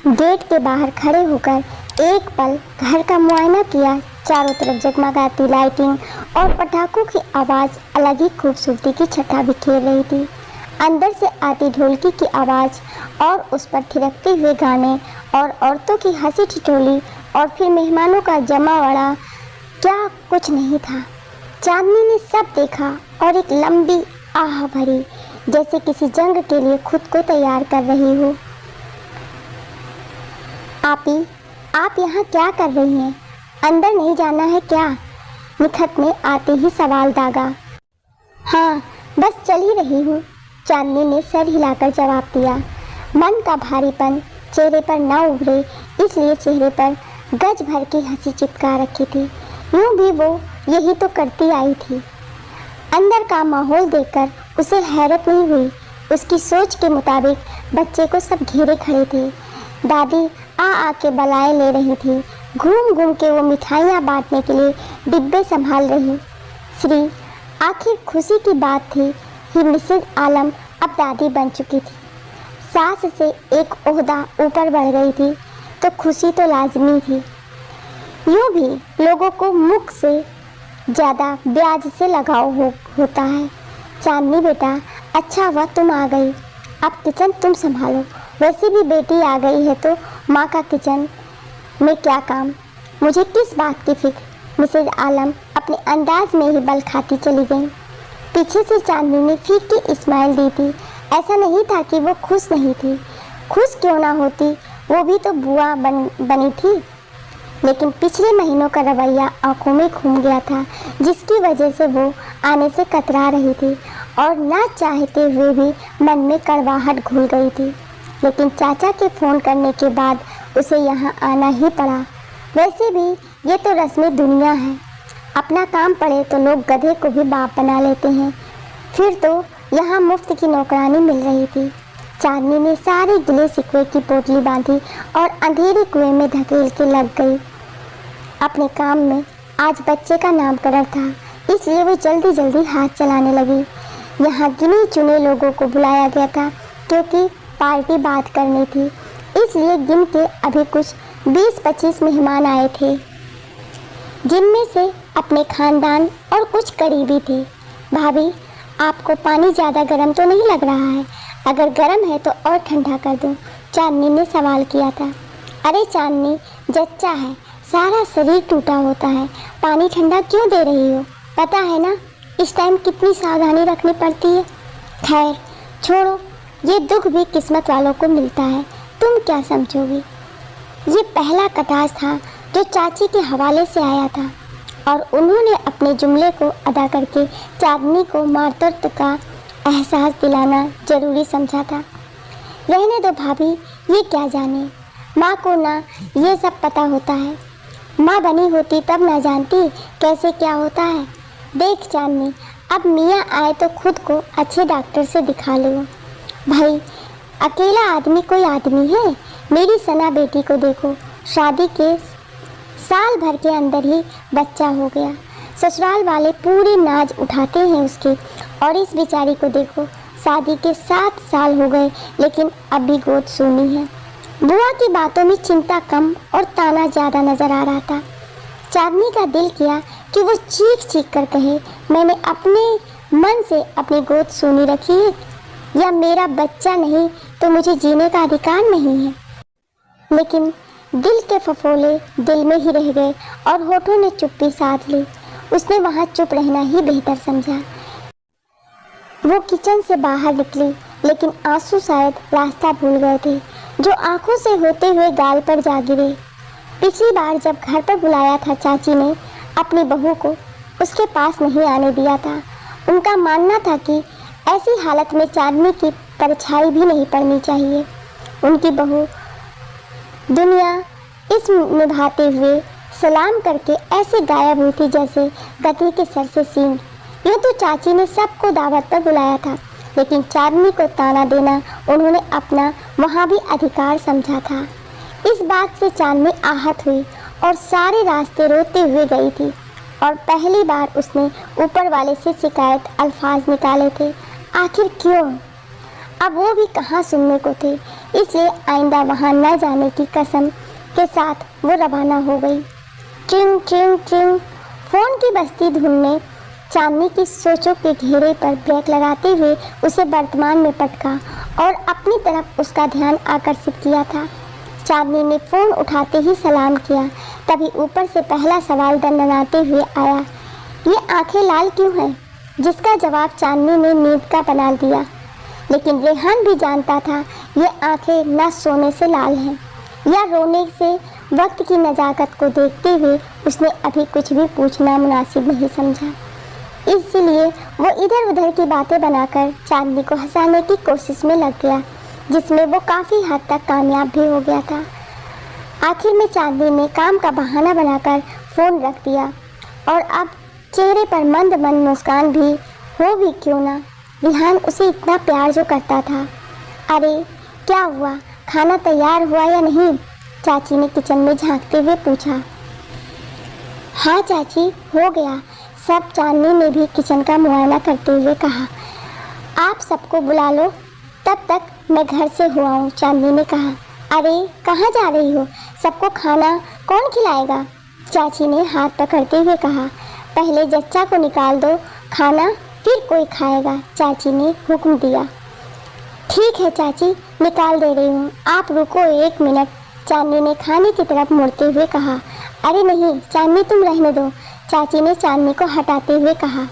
Gate के बाहर खड़े होकर एक पल घर का मुआयना किया। चारों तरफ जगमगाती लाइटिंग और पटाखों की आवाज़ अलग ही खूबसूरती की छटा बिखेर रही थी। अंदर से आती ढोलकी की आवाज़ और उस पर थिरकते हुए गाने और औरतों की हंसी ठिठोली और फिर मेहमानों का जमावड़ा, क्या कुछ नहीं था। चांदनी ने सब देखा और एक लंबी आह भरी, जैसे किसी जंग के लिए खुद को तैयार कर रही हो। आपी, आप यहाँ क्या कर रही हैं? अंदर नहीं जाना है क्या? निखत ने आते ही सवाल दागा। हाँ, बस चल ही रही हूँ, चांदनी ने सर हिलाकर जवाब दिया। मन का भारीपन चेहरे पर न उभरे, इसलिए चेहरे पर गज भर की हंसी चिपका रखी थी। यूँ भी वो यही तो करती आई थी। अंदर का माहौल देखकर उसे हैरत नहीं हुई। उसकी सोच के मुताबिक बच्चे को सब घेरे खड़े थे। दादी आके बलाएं ले रही थी। घूम घूम के वो मिठाइयाँ बांटने के लिए डिब्बे संभाल रही। श्री, आखिर खुशी की बात थी कि मिसेज आलम अब दादी बन चुकी थी। सास से एक ओहदा ऊपर बढ़ गई थी, तो खुशी तो लाजमी थी। यूँ भी लोगों को मुख से ज़्यादा ब्याज से लगाव होता है। चांदनी बेटा, अच्छा हुआ तुम आ गई। अब किचन तुम संभालो। वैसे भी बेटी आ गई है तो माँ का किचन में क्या काम? मुझे किस बात की फिक्र? मिसेज आलम अपने अंदाज में ही बल खाती चली गई। पीछे से चांदनी ने फीकी स्माइल दी थी। ऐसा नहीं था कि वो खुश नहीं थी। खुश क्यों ना होती, वो भी तो बुआ बनी थी। लेकिन पिछले महीनों का रवैया आंखों में घूम गया था, जिसकी वजह से वो आने से कतरा रही थी और ना चाहते हुए भी मन में कड़वाहट घुल गई थी। लेकिन चाचा के फ़ोन करने के बाद उसे यहाँ आना ही पड़ा। वैसे भी ये तो रस्मी दुनिया है। अपना काम पड़े तो लोग गधे को भी बाप बना लेते हैं। फिर तो यहाँ मुफ्त की नौकरानी मिल रही थी। चांदनी ने सारे गिले शिकवे की पोटली बांधी और अंधेरे कुएं में धकेल के लग गई अपने काम में। आज बच्चे का नामकरण था, इसलिए वो जल्दी जल्दी हाथ चलाने लगी। यहाँ गिने चुने लोगों को बुलाया गया था, क्योंकि पार्टी बात करनी थी। इसलिए गिन के अभी कुछ 20-25 मेहमान आए थे, जिनमें से अपने खानदान और कुछ करीबी थे। भाभी, आपको पानी ज़्यादा गर्म तो नहीं लग रहा है? अगर गर्म है तो और ठंडा कर दूं? चांदनी ने सवाल किया था। अरे चांदनी, जच्चा है, सारा शरीर टूटा होता है, पानी ठंडा क्यों दे रही हो? पता है ना इस टाइम कितनी सावधानी रखनी पड़ती है। खैर छोड़ो, ये दुख भी किस्मत वालों को मिलता है, तुम क्या समझोगी? ये पहला कटास था जो चाची के हवाले से आया था और उन्होंने अपने जुमले को अदा करके चांदनी को मातृत्व का एहसास दिलाना जरूरी समझा था। रहने दो भाभी, ये क्या जाने, माँ को ना ये सब पता होता है। माँ बनी होती तब ना जानती कैसे क्या होता है। देख चांदनी, अब मियाँ आए तो खुद को अच्छे डॉक्टर से दिखा लो। भाई, अकेला आदमी कोई आदमी है? मेरी सना बेटी को देखो, शादी के साल भर के अंदर ही बच्चा हो गया। ससुराल वाले पूरी नाज उठाते हैं उसकी, और इस बेचारी को देखो, शादी के 7 साल हो गए लेकिन अब भी गोद सूनी है। बुआ की बातों में चिंता कम और ताना ज़्यादा नज़र आ रहा था। चांदनी का दिल किया कि वो चीख चीख कर कहे, मैंने अपने मन से अपनी गोद सूनी रखी है, या मेरा बच्चा नहीं तो मुझे जीने का अधिकार नहीं है। लेकिन दिल के फफोले दिल में ही रह गए और होठों ने चुप्पी साध ली। उसने वहाँ चुप रहना ही बेहतर समझा। वो किचन से बाहर निकली, लेकिन आंसू शायद रास्ता भूल गए थे, जो आंखों से होते हुए गाल पर जा गिरे। पिछली बार जब घर पर बुलाया था, चाची ने अपनी बहू को उसके पास नहीं आने दिया था। उनका मानना था कि ऐसी हालत में चांदनी की परछाई भी नहीं पड़नी चाहिए। उनकी बहू दुनिया इस निभाते हुए सलाम करके ऐसे गायब हुई थी जैसे गधी के सर से सींग। यूँ तो चाची ने सबको दावत पर बुलाया था, लेकिन चांदनी को ताना देना उन्होंने अपना वहाँ भी अधिकार समझा था। इस बात से चांदनी आहत हुई और सारे रास्ते रोते हुए गई थी, और पहली बार उसने ऊपर वाले से शिकायत अल्फाज निकाले थे। आखिर क्यों? अब वो भी कहाँ सुनने को थे। इसलिए आइंदा वहां न जाने की कसम के साथ वो रवाना हो गई। ट्रिंग ट्रिंग ट्रिंग फोन की बजती धुन ने चांदनी की सोचों के घेरे पर ब्रेक लगाते हुए उसे वर्तमान में पटका और अपनी तरफ उसका ध्यान आकर्षित किया था। चांदनी ने फोन उठाते ही सलाम किया। तभी ऊपर से पहला सवाल दनदनाते हुए आया, ये आंखें लाल क्यों हैं? जिसका जवाब चांदनी ने नींद का बना दिया। लेकिन रेहान भी जानता था ये आंखें न सोने से लाल हैं या रोने से। वक्त की नज़ाकत को देखते हुए उसने अभी कुछ भी पूछना मुनासिब नहीं समझा, इसलिए वो इधर उधर की बातें बनाकर चांदनी को हंसाने की कोशिश में लग गया, जिसमें वो काफ़ी हद तक कामयाब भी हो गया था। आखिर में चांदनी ने काम का बहाना बनाकर फ़ोन रख दिया और अब चेहरे पर मंद मंद मुस्कान भी हो भी क्यों ना, रेहान उसे इतना प्यार जो करता था। अरे क्या हुआ, खाना तैयार हुआ या नहीं? चाची ने किचन में झांकते हुए पूछा। हाँ चाची, हो गया सब। चांदनी ने भी किचन का मुआयना करते हुए कहा। आप सबको बुला लो, तब तक मैं घर से हुआ हूँ, चांदनी ने कहा। अरे कहाँ जा रही हो? सबको खाना कौन खिलाएगा? चाची ने हाथ पकड़ते हुए कहा। पहले जच्चा को निकाल दो खाना, फिर कोई खाएगा, चाची ने हुक्म दिया। ठीक है चाची, निकाल दे रही हूँ, आप रुको 1 मिनट, चांदनी ने खाने की तरफ मुड़ते हुए कहा। अरे नहीं चांदनी, तुम रहने दो, चाची ने चांदनी को हटाते हुए कहा।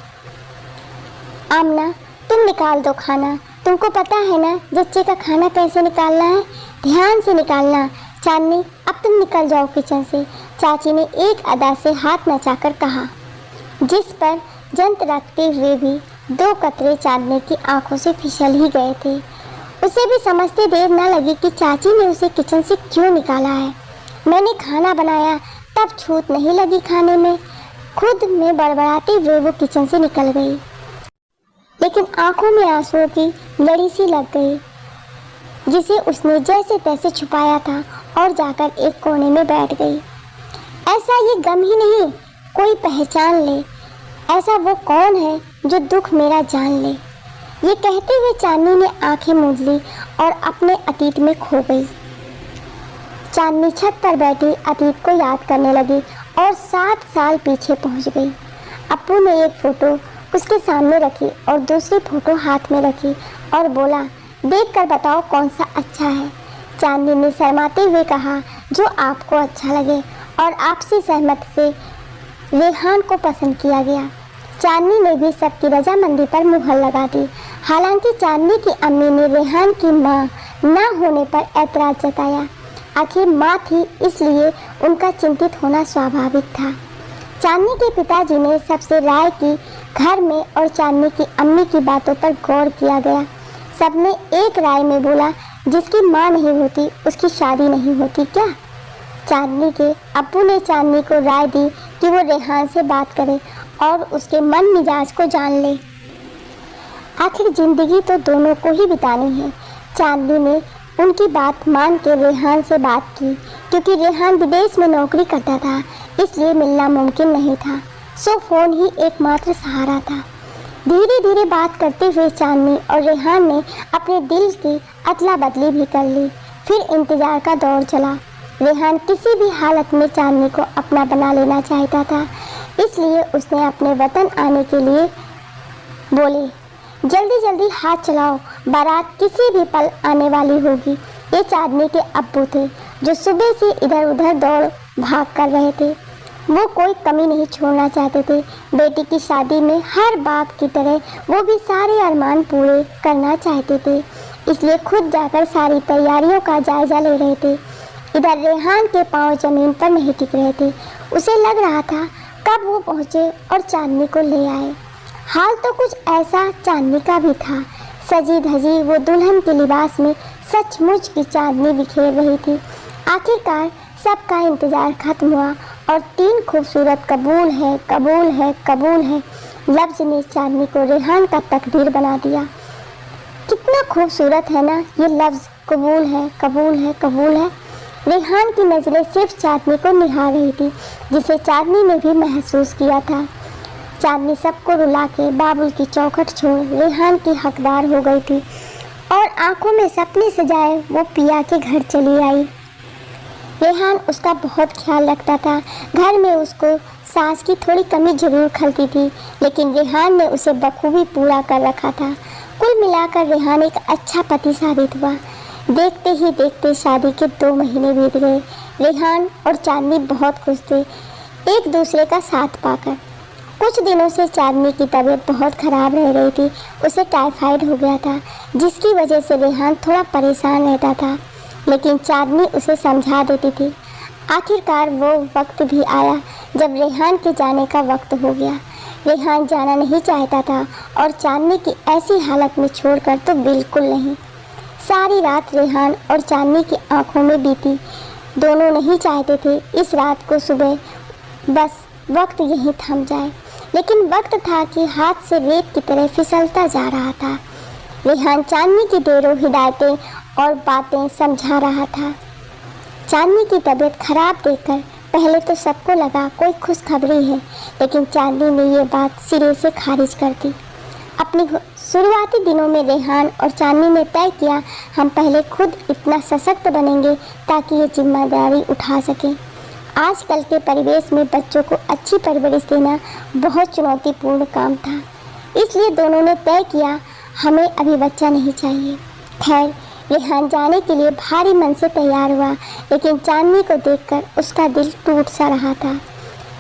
आमना तुम निकाल दो खाना, तुमको पता है ना जच्चे का खाना कैसे निकालना है, ध्यान से निकालना। चांदनी अब तुम निकल जाओ किचन से, चाची ने एक अदा से हाथ नचाकर कहा, जिस पर जंत रखते हुए भी 2 कतरे चांदनी की आंखों से फिसल ही गए थे। उसे भी समझते देर न लगी कि चाची ने उसे किचन से क्यों निकाला है। मैंने खाना बनाया तब छूट नहीं लगी खाने में, खुद में बड़बड़ाते हुए वो किचन से निकल गई, लेकिन आंखों में आंसुओं की लड़ी सी लग गई, जिसे उसने जैसे तैसे छुपाया था और जाकर एक कोने में बैठ गई। ऐसा ये गम ही नहीं कोई पहचान ले, ऐसा वो कौन है जो दुख मेरा जान ले। ये कहते हुए चांदनी ने आंखें मूंद ली और अपने अतीत में खो गई। चांदनी छत पर बैठी अतीत को याद करने लगी और 7 साल पीछे पहुंच गई। अप्पू ने एक फ़ोटो उसके सामने रखी और दूसरी फ़ोटो हाथ में रखी और बोला, देखकर बताओ कौन सा अच्छा है। चांदनी ने शर्माते हुए कहा, जो आपको अच्छा लगे, और आपसी सहमति से रेहान को पसंद किया गया। चांदनी ने भी सबकी रजामंदी पर मुहर लगा दी। हालांकि चांदनी की अम्मी ने रेहान की मां ना होने पर ऐतराज़ जताया। आखिर मां थी, इसलिए उनका चिंतित होना स्वाभाविक था। चांदनी के पिताजी ने सबसे राय की घर में और चांदनी की अम्मी की बातों पर गौर किया गया। सबने एक राय में बोला, जिसकी मां नहीं होती उसकी शादी नहीं होती क्या? चांदनी के अब्बू ने चांदनी को राय दी कि वो रेहान से बात करे और उसके मन मिजाज को जान ले। आखिर जिंदगी तो दोनों को ही बितानी है। चांदनी ने उनकी बात मान के रेहान से बात की, क्योंकि रेहान विदेश में नौकरी करता था, इसलिए मिलना मुमकिन नहीं था, सो फ़ोन ही एकमात्र सहारा था। धीरे धीरे बात करते हुए चांदनी और रेहान ने अपने दिल की अदला बदली भी कर ली। फिर इंतज़ार का दौर चला। रेहान किसी भी हालत में चांदनी को अपना बना लेना चाहता था, इसलिए उसने अपने वतन आने के लिए बोली, जल्दी जल्दी हाथ चलाओ, बारात किसी भी पल आने वाली होगी। ये चांदनी के अब्बू थे, जो सुबह से इधर उधर दौड़ भाग कर रहे थे। वो कोई कमी नहीं छोड़ना चाहते थे। बेटी की शादी में हर बाप की तरह वो भी सारे अरमान पूरे करना चाहते थे, इसलिए खुद जाकर सारी तैयारियों का जायजा ले रहे थे। इधर रेहान के पांव जमीन पर नहीं टिक रहे थे। उसे लग रहा था कब वो पहुँचे और चांदनी को ले आए। हाल तो कुछ ऐसा चांदनी का भी था। सजी धजी वो दुल्हन के लिबास में सचमुच की चांदनी बिखेर रही थी। आखिरकार सबका इंतज़ार खत्म हुआ और 3 खूबसूरत कबूल है कबूल है कबूल है लफ्ज़ ने चांदनी को रेहान का तकदीर बना दिया। कितना खूबसूरत है ना ये लफ्ज़, कबूल है कबूल है कबूल है। रेहान की नज़रें सिर्फ चांदनी को निहार रही थी, जिसे चांदनी ने भी महसूस किया था। चांदनी सबको रुला के बाबुल की चौखट छोड़ रेहान की हकदार हो गई थी। और आंखों में सपने सजाए वो पिया के घर चली आई। रेहान उसका बहुत ख्याल रखता था। घर में उसको सास की थोड़ी कमी जरूर खलती थी, लेकिन रेहान ने उसे बखूबी पूरा कर रखा था। कुल मिलाकर रेहान एक अच्छा पति साबित हुआ। देखते ही देखते शादी के 2 महीने बीत गए। रेहान और चांदनी बहुत खुश थे एक दूसरे का साथ पाकर। कुछ दिनों से चांदनी की तबीयत बहुत ख़राब रह रही थी। उसे टाइफाइड हो गया था, जिसकी वजह से रेहान थोड़ा परेशान रहता था, लेकिन चांदनी उसे समझा देती थी। आखिरकार वो वक्त भी आया जब रेहान के जाने का वक्त हो गया। रेहान जाना नहीं चाहता था और चांदनी की ऐसी हालत में छोड़कर तो बिल्कुल नहीं। सारी रात रेहान और चांदनी की आंखों में बीती। दोनों नहीं चाहते थे इस रात को सुबह बस वक्त यहीं थम जाए, लेकिन वक्त था कि हाथ से रेत की तरह फिसलता जा रहा था। रेहान चांदनी की ढेरों हिदायतें और बातें समझा रहा था। चांदनी की तबीयत खराब देखकर पहले तो सबको लगा कोई खुशखबरी है, लेकिन चांदनी ने ये बात सिरे से खारिज कर दी। अपनी शुरुआती दिनों में रेहान और चांदनी ने तय किया, हम पहले खुद इतना सशक्त बनेंगे ताकि ये जिम्मेदारी उठा सकें। आजकल के परिवेश में बच्चों को अच्छी परवरिश देना बहुत चुनौतीपूर्ण काम था, इसलिए दोनों ने तय किया हमें अभी बच्चा नहीं चाहिए। खैर, रेहान जाने के लिए भारी मन से तैयार हुआ, लेकिन चांदनी को देखकर उसका दिल टूट सा रहा था।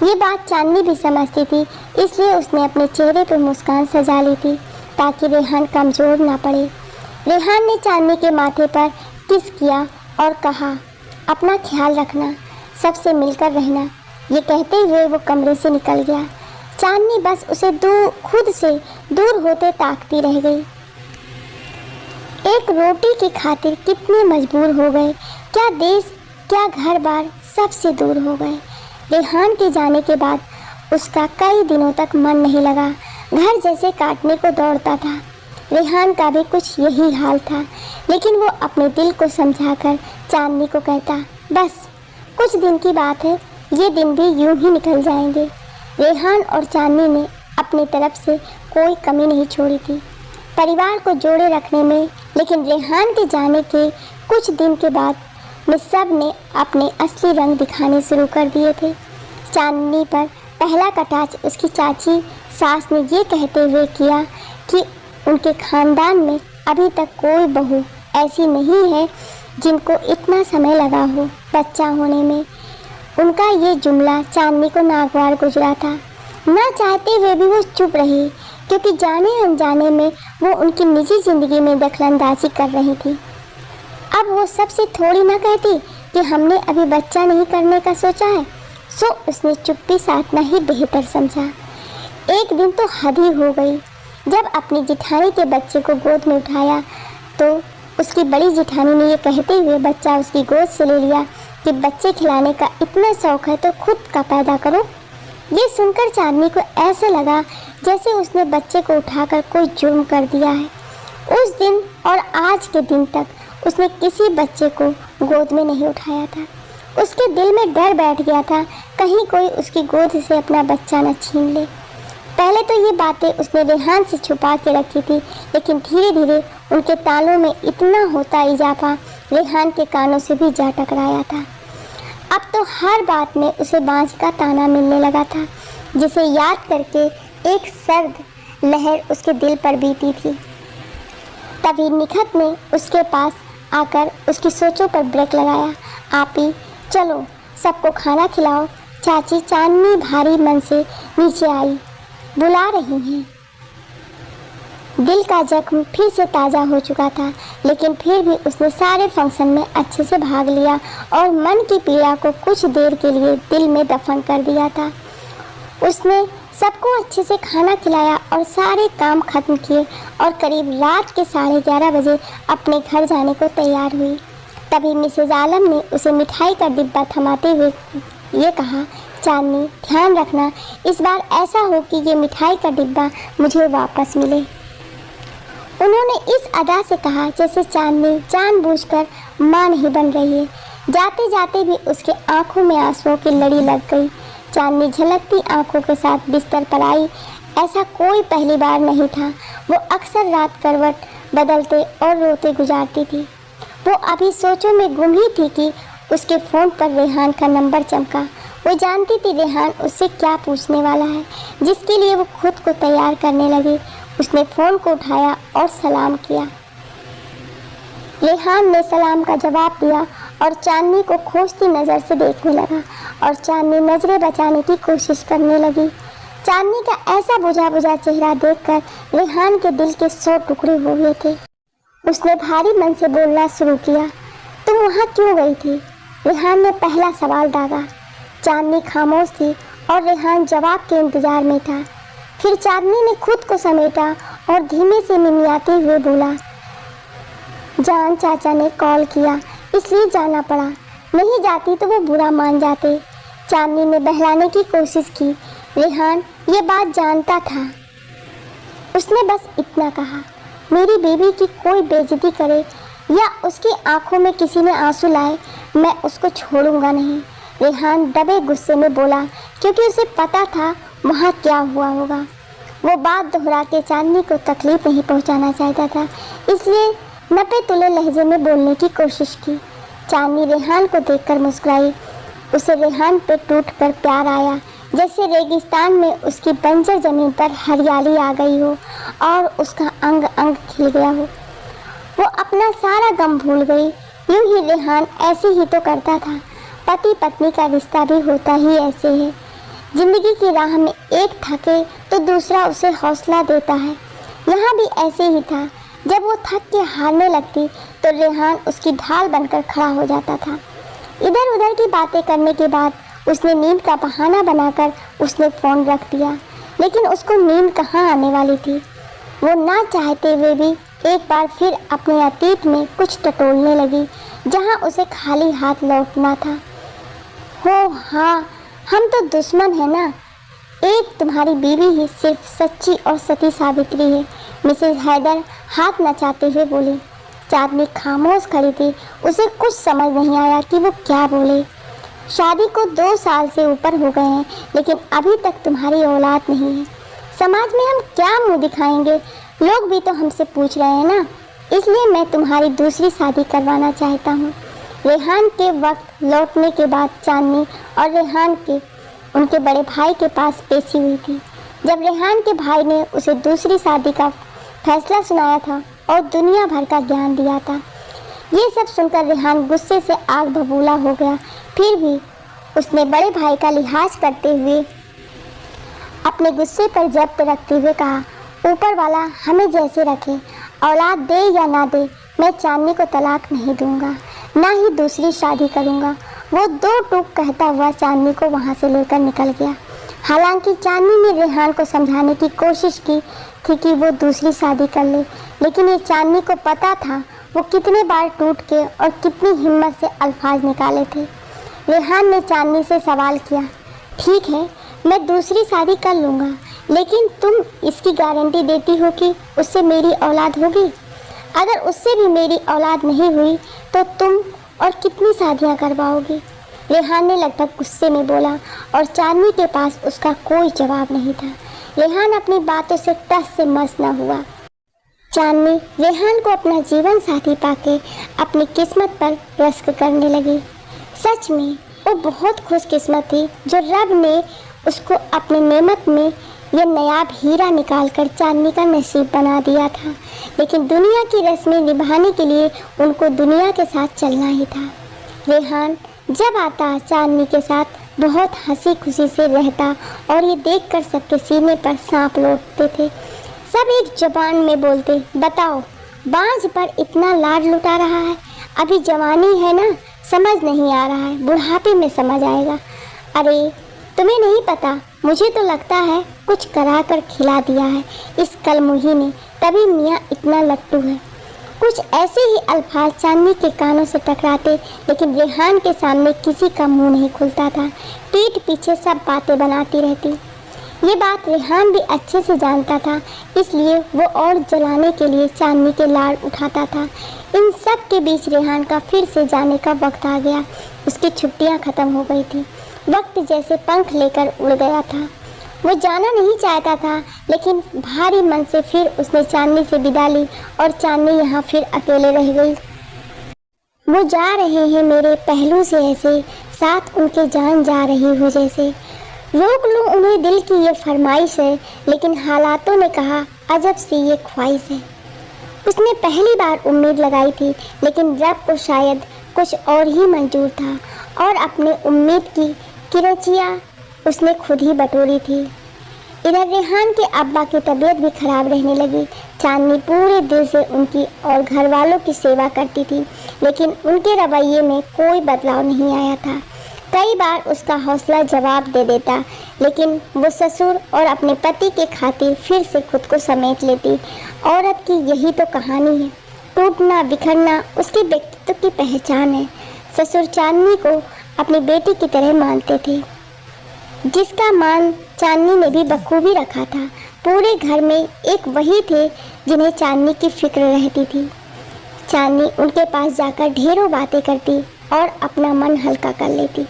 ये बात चांदनी भी समझती थी, इसलिए उसने अपने चेहरे पर मुस्कान सजा ली थी ताकि रेहान कमज़ोर ना पड़े। रेहान ने चांदनी के माथे पर किस किया और कहा, अपना ख्याल रखना, सबसे मिलकर रहना। ये कहते हुए वो कमरे से निकल गया। चांदनी बस उसे खुद से दूर होते ताकती रह गई। एक रोटी की खातिर कितने मजबूर हो गए, क्या देश क्या घर बार सबसे दूर हो गए। रेहान के जाने के बाद उसका कई दिनों तक मन नहीं लगा, घर जैसे काटने को दौड़ता था। रेहान का भी कुछ यही हाल था, लेकिन वो अपने दिल को समझाकर चांदनी को कहता, बस कुछ दिन की बात है, ये दिन भी यूं ही निकल जाएंगे। रेहान और चांदनी ने अपनी तरफ से कोई कमी नहीं छोड़ी थी परिवार को जोड़े रखने में, लेकिन रेहान के जाने के कुछ दिन के बाद में सब ने अपने असली रंग दिखाने शुरू कर दिए थे। चांदनी पर पहला कटाक्ष उसकी चाची सास ने ये कहते हुए किया कि उनके खानदान में अभी तक कोई बहू ऐसी नहीं है जिनको इतना समय लगा हो बच्चा होने में। उनका ये जुमला चांदनी को नागवार गुजरा था। ना चाहते हुए भी वो चुप रही, क्योंकि जाने अनजाने में वो उनकी निजी ज़िंदगी में दखलंदाजी कर रही थी। अब वो सबसे थोड़ी ना कहती कि हमने अभी बच्चा नहीं करने का सोचा है, सो उसने चुप्पी साधना ही बेहतर समझा। एक दिन तो हद ही हो गई। जब अपनी जिठानी के बच्चे को गोद में उठाया तो उसकी बड़ी जिठानी ने ये कहते हुए बच्चा उसकी गोद से ले लिया कि बच्चे खिलाने का इतना शौक़ है तो खुद का पैदा करो। ये सुनकर चांदनी को ऐसा लगा जैसे उसने बच्चे को उठाकर कोई जुर्म कर दिया है। उस दिन और आज के दिन तक उसने किसी बच्चे को गोद में नहीं उठाया था। उसके दिल में डर बैठ गया था, कहीं कोई उसकी गोद से अपना बच्चा न छीन ले। पहले तो ये बातें उसने रेहान से छुपा के रखी थी, लेकिन धीरे धीरे उनके तालों में इतना होता इजाफा रेहान के कानों से भी जा टकराया था। अब तो हर बात में उसे बाँझ का ताना मिलने लगा था, जिसे याद करके एक सर्द लहर उसके दिल पर बीती थी। तभी निखत ने उसके पास आकर उसकी सोचों पर ब्रेक लगाया। आपी, चलो सबको खाना खिलाओ। चाची चांदनी भारी मन से नीचे आई, बुला रही हैं। दिल का जख्म फिर से ताज़ा हो चुका था, लेकिन फिर भी उसने सारे फंक्शन में अच्छे से भाग लिया और मन की पीड़ा को कुछ देर के लिए दिल में दफन कर दिया था। उसने सबको अच्छे से खाना खिलाया और सारे काम खत्म किए और करीब रात के 11:30 बजे अपने घर जाने को तैयार हुई। तभी मिसेज आलम ने उसे मिठाई का डिब्बा थमाते हुए ये कहा, चांदनी ध्यान रखना, इस बार ऐसा हो कि ये मिठाई का डिब्बा मुझे वापस मिले। उन्होंने इस अदा से कहा जैसे चांदनी जानबूझकर मां नहीं बन रही है। जाते जाते भी उसके आंखों में आंसुओं की लड़ी लग गई। चांदनी झलकती आंखों के साथ बिस्तर पर आई। ऐसा कोई पहली बार नहीं था। वो अक्सर रात करवट बदलते और रोते गुजारती थी। वो अभी सोचों में गुम ही थी कि उसके फ़ोन पर रेहान का नंबर चमका। वो जानती थी रेहान उससे क्या पूछने वाला है, जिसके लिए वो खुद को तैयार करने लगी। उसने फ़ोन को उठाया और सलाम किया। रेहान ने सलाम का जवाब दिया और चांदनी को खोजती नज़र से देखने लगा और चांदनी नज़रें बचाने की कोशिश करने लगी। चांदनी का ऐसा बुझा बुझा चेहरा देखकर रेहान के दिल के 100 टुकड़े हो गए थे। उसने भारी मन से बोलना शुरू किया, तुम वहाँ क्यों गई थी? रेहान ने पहला सवाल दागा। चांदनी खामोश थी और रेहान जवाब के इंतजार में था। फिर चांदनी ने खुद को समेटा और धीमे से मिमियाते हुए बोला, जान चाचा ने कॉल किया इसलिए जाना पड़ा, नहीं जाती तो वो बुरा मान जाते। चांदनी ने बहलाने की कोशिश की। रेहान ये बात जानता था। उसने बस इतना कहा, मेरी बेबी की कोई बेइज्जती करे या उसकी आंखों में किसी ने आंसू लाए, मैं उसको छोड़ूंगा नहीं। रेहान दबे गुस्से में बोला, क्योंकि उसे पता था वहाँ क्या हुआ होगा। वो बात दोहरा के चांदनी को तकलीफ नहीं पहुँचाना चाहता था, इसलिए नपे तुले लहजे में बोलने की कोशिश की। चांदनी रेहान को देखकर मुस्कुराई। उसे रेहान पे टूटकर प्यार आया, जैसे रेगिस्तान में उसकी बंजर ज़मीन पर हरियाली आ गई हो और उसका अंग अंग खिल गया हो। वो अपना सारा गम भूल गई। यूं ही रेहान ऐसे ही तो करता था। पति पत्नी का रिश्ता भी होता ही ऐसे है। जिंदगी की राह में एक थके तो दूसरा उसे हौसला देता है। यहाँ भी ऐसे ही था। जब वो थक के हारने लगती तो रेहान उसकी ढाल बनकर खड़ा हो जाता था। इधर उधर की बातें करने के बाद उसने नींद का बहाना बनाकर उसने फ़ोन रख दिया, लेकिन उसको नींद कहाँ आने वाली थी। वो ना चाहते हुए भी एक बार फिर अपने अतीत में कुछ टटोलने लगी, जहाँ उसे खाली हाथ लौटना था। हो हाँ, हम तो दुश्मन है ना। एक तुम्हारी बीवी ही सिर्फ सच्ची और सती सावित्री है, मिसेज हैदर हाथ नचाते हुए बोली। चांदनी खामोश खड़ी थी। उसे कुछ समझ नहीं आया कि वो क्या बोले। शादी को 2 साल से ऊपर हो गए हैं, लेकिन अभी तक तुम्हारी औलाद नहीं है। समाज में हम क्या मुंह दिखाएंगे? लोग भी तो हमसे पूछ रहे हैं ना, इसलिए मैं तुम्हारी दूसरी शादी करवाना चाहता हूँ। रेहान के वक्त लौटने के बाद चांदनी और रेहान के उनके बड़े भाई के पास पेशी हुई थी। जब रेहान के भाई ने उसे दूसरी शादी का फैसला सुनाया था और दुनिया भर का ज्ञान दिया था। ये सब सुनकर रेहान गुस्से से आग बबूला हो गया। फिर भी उसने बड़े भाई का लिहाज करते हुए अपने गुस्से पर जब्त रखते हुए कहा, ऊपर वाला हमें जैसे रखे, औलाद दे या ना दे, मैं चांदनी को तलाक नहीं दूंगा, ना ही दूसरी शादी करूंगा। वो 2 टूक कहता हुआ चांदनी को वहां से लेकर निकल गया। हालांकि चांदनी ने रेहान को समझाने की कोशिश की थी कि वो दूसरी शादी कर ले, लेकिन ये चांदनी को पता था वो कितने बार टूट के और कितनी हिम्मत से अल्फाज निकाले थे। रेहान ने चांदनी से सवाल किया, ठीक है मैं दूसरी शादी कर लूँगा, लेकिन तुम इसकी गारंटी देती हो कि उससे मेरी औलाद होगी? अगर उससे भी मेरी औलाद नहीं हुई तो तुम और कितनी शादियाँ करवाओगी? रेहान ने लगभग गुस्से में बोला और चांदनी के पास उसका कोई जवाब नहीं था। रेहान अपनी बातों से टस से मस न हुआ। चांदनी रेहान को अपना जीवन साथी पाके अपनी किस्मत पर रश्क करने लगी। सच में वो बहुत खुशकिस्मत थी जो रब ने उसको अपने नेमत में यह नायाब हीरा निकालकर चांदनी का नसीब बना दिया था। लेकिन दुनिया की रस्में निभाने के लिए उनको दुनिया के साथ चलना ही था। रेहान जब आता चांदनी के साथ बहुत हंसी खुशी से रहता और ये देखकर सबके सीने पर सांप लौटते थे। सब एक जुबान में बोलते, बताओ बांझ पर इतना लाड लुटा रहा है, अभी जवानी है ना, समझ नहीं आ रहा है, बुढ़ापे में समझ आएगा। अरे तुम्हें नहीं पता, मुझे तो लगता है कुछ करा कर खिला दिया है इस कलमुही ने, तभी मियाँ इतना लट्टू है। कुछ ऐसे ही अल्फाज चांदनी के कानों से टकराते, लेकिन रेहान के सामने किसी का मुंह नहीं खुलता था। पीठ पीछे सब बातें बनाती रहती। ये बात रेहान भी अच्छे से जानता था, इसलिए वो और जलाने के लिए चांदनी के लाड़ उठाता था। इन सब के बीच रेहान का फिर से जाने का वक्त आ गया। उसकी छुट्टियां ख़त्म हो गई थी। वक्त जैसे पंख लेकर उड़ गया था। वो जाना नहीं चाहता था, लेकिन भारी मन से फिर उसने चांदनी से विदा ली और चांदनी यहाँ फिर अकेले रह गई। वो जा रहे हैं मेरे पहलू से ऐसे, साथ उनके जान जा रही हो जैसे। रोक लूँ उन्हें दिल की ये फरमाइश है, लेकिन हालातों ने कहा अजब सी ये ख्वाहिश है। उसने पहली बार उम्मीद लगाई थी, लेकिन रब को शायद कुछ और ही मंजूर था, और अपने उम्मीद की किरचिया उसने खुद ही बटोरी थी। इधर रेहान के अब्बा की तबीयत भी खराब रहने लगी। चांदनी पूरे दिल से उनकी और घर वालों की सेवा करती थी, लेकिन उनके रवैये में कोई बदलाव नहीं आया था। कई बार उसका हौसला जवाब दे देता, लेकिन वो ससुर और अपने पति के खातिर फिर से खुद को समेट लेती। औरत की यही तो कहानी है, टूटना बिखरना उसके व्यक्तित्व की पहचान है। ससुर चांदनी को अपनी बेटी की तरह मानते थे, जिसका मान चांदनी ने भी बखूबी रखा था। पूरे घर में एक वही थे जिन्हें चांदनी की फिक्र रहती थी। चांदनी उनके पास जाकर ढेरों बातें करती और अपना मन हल्का कर लेती।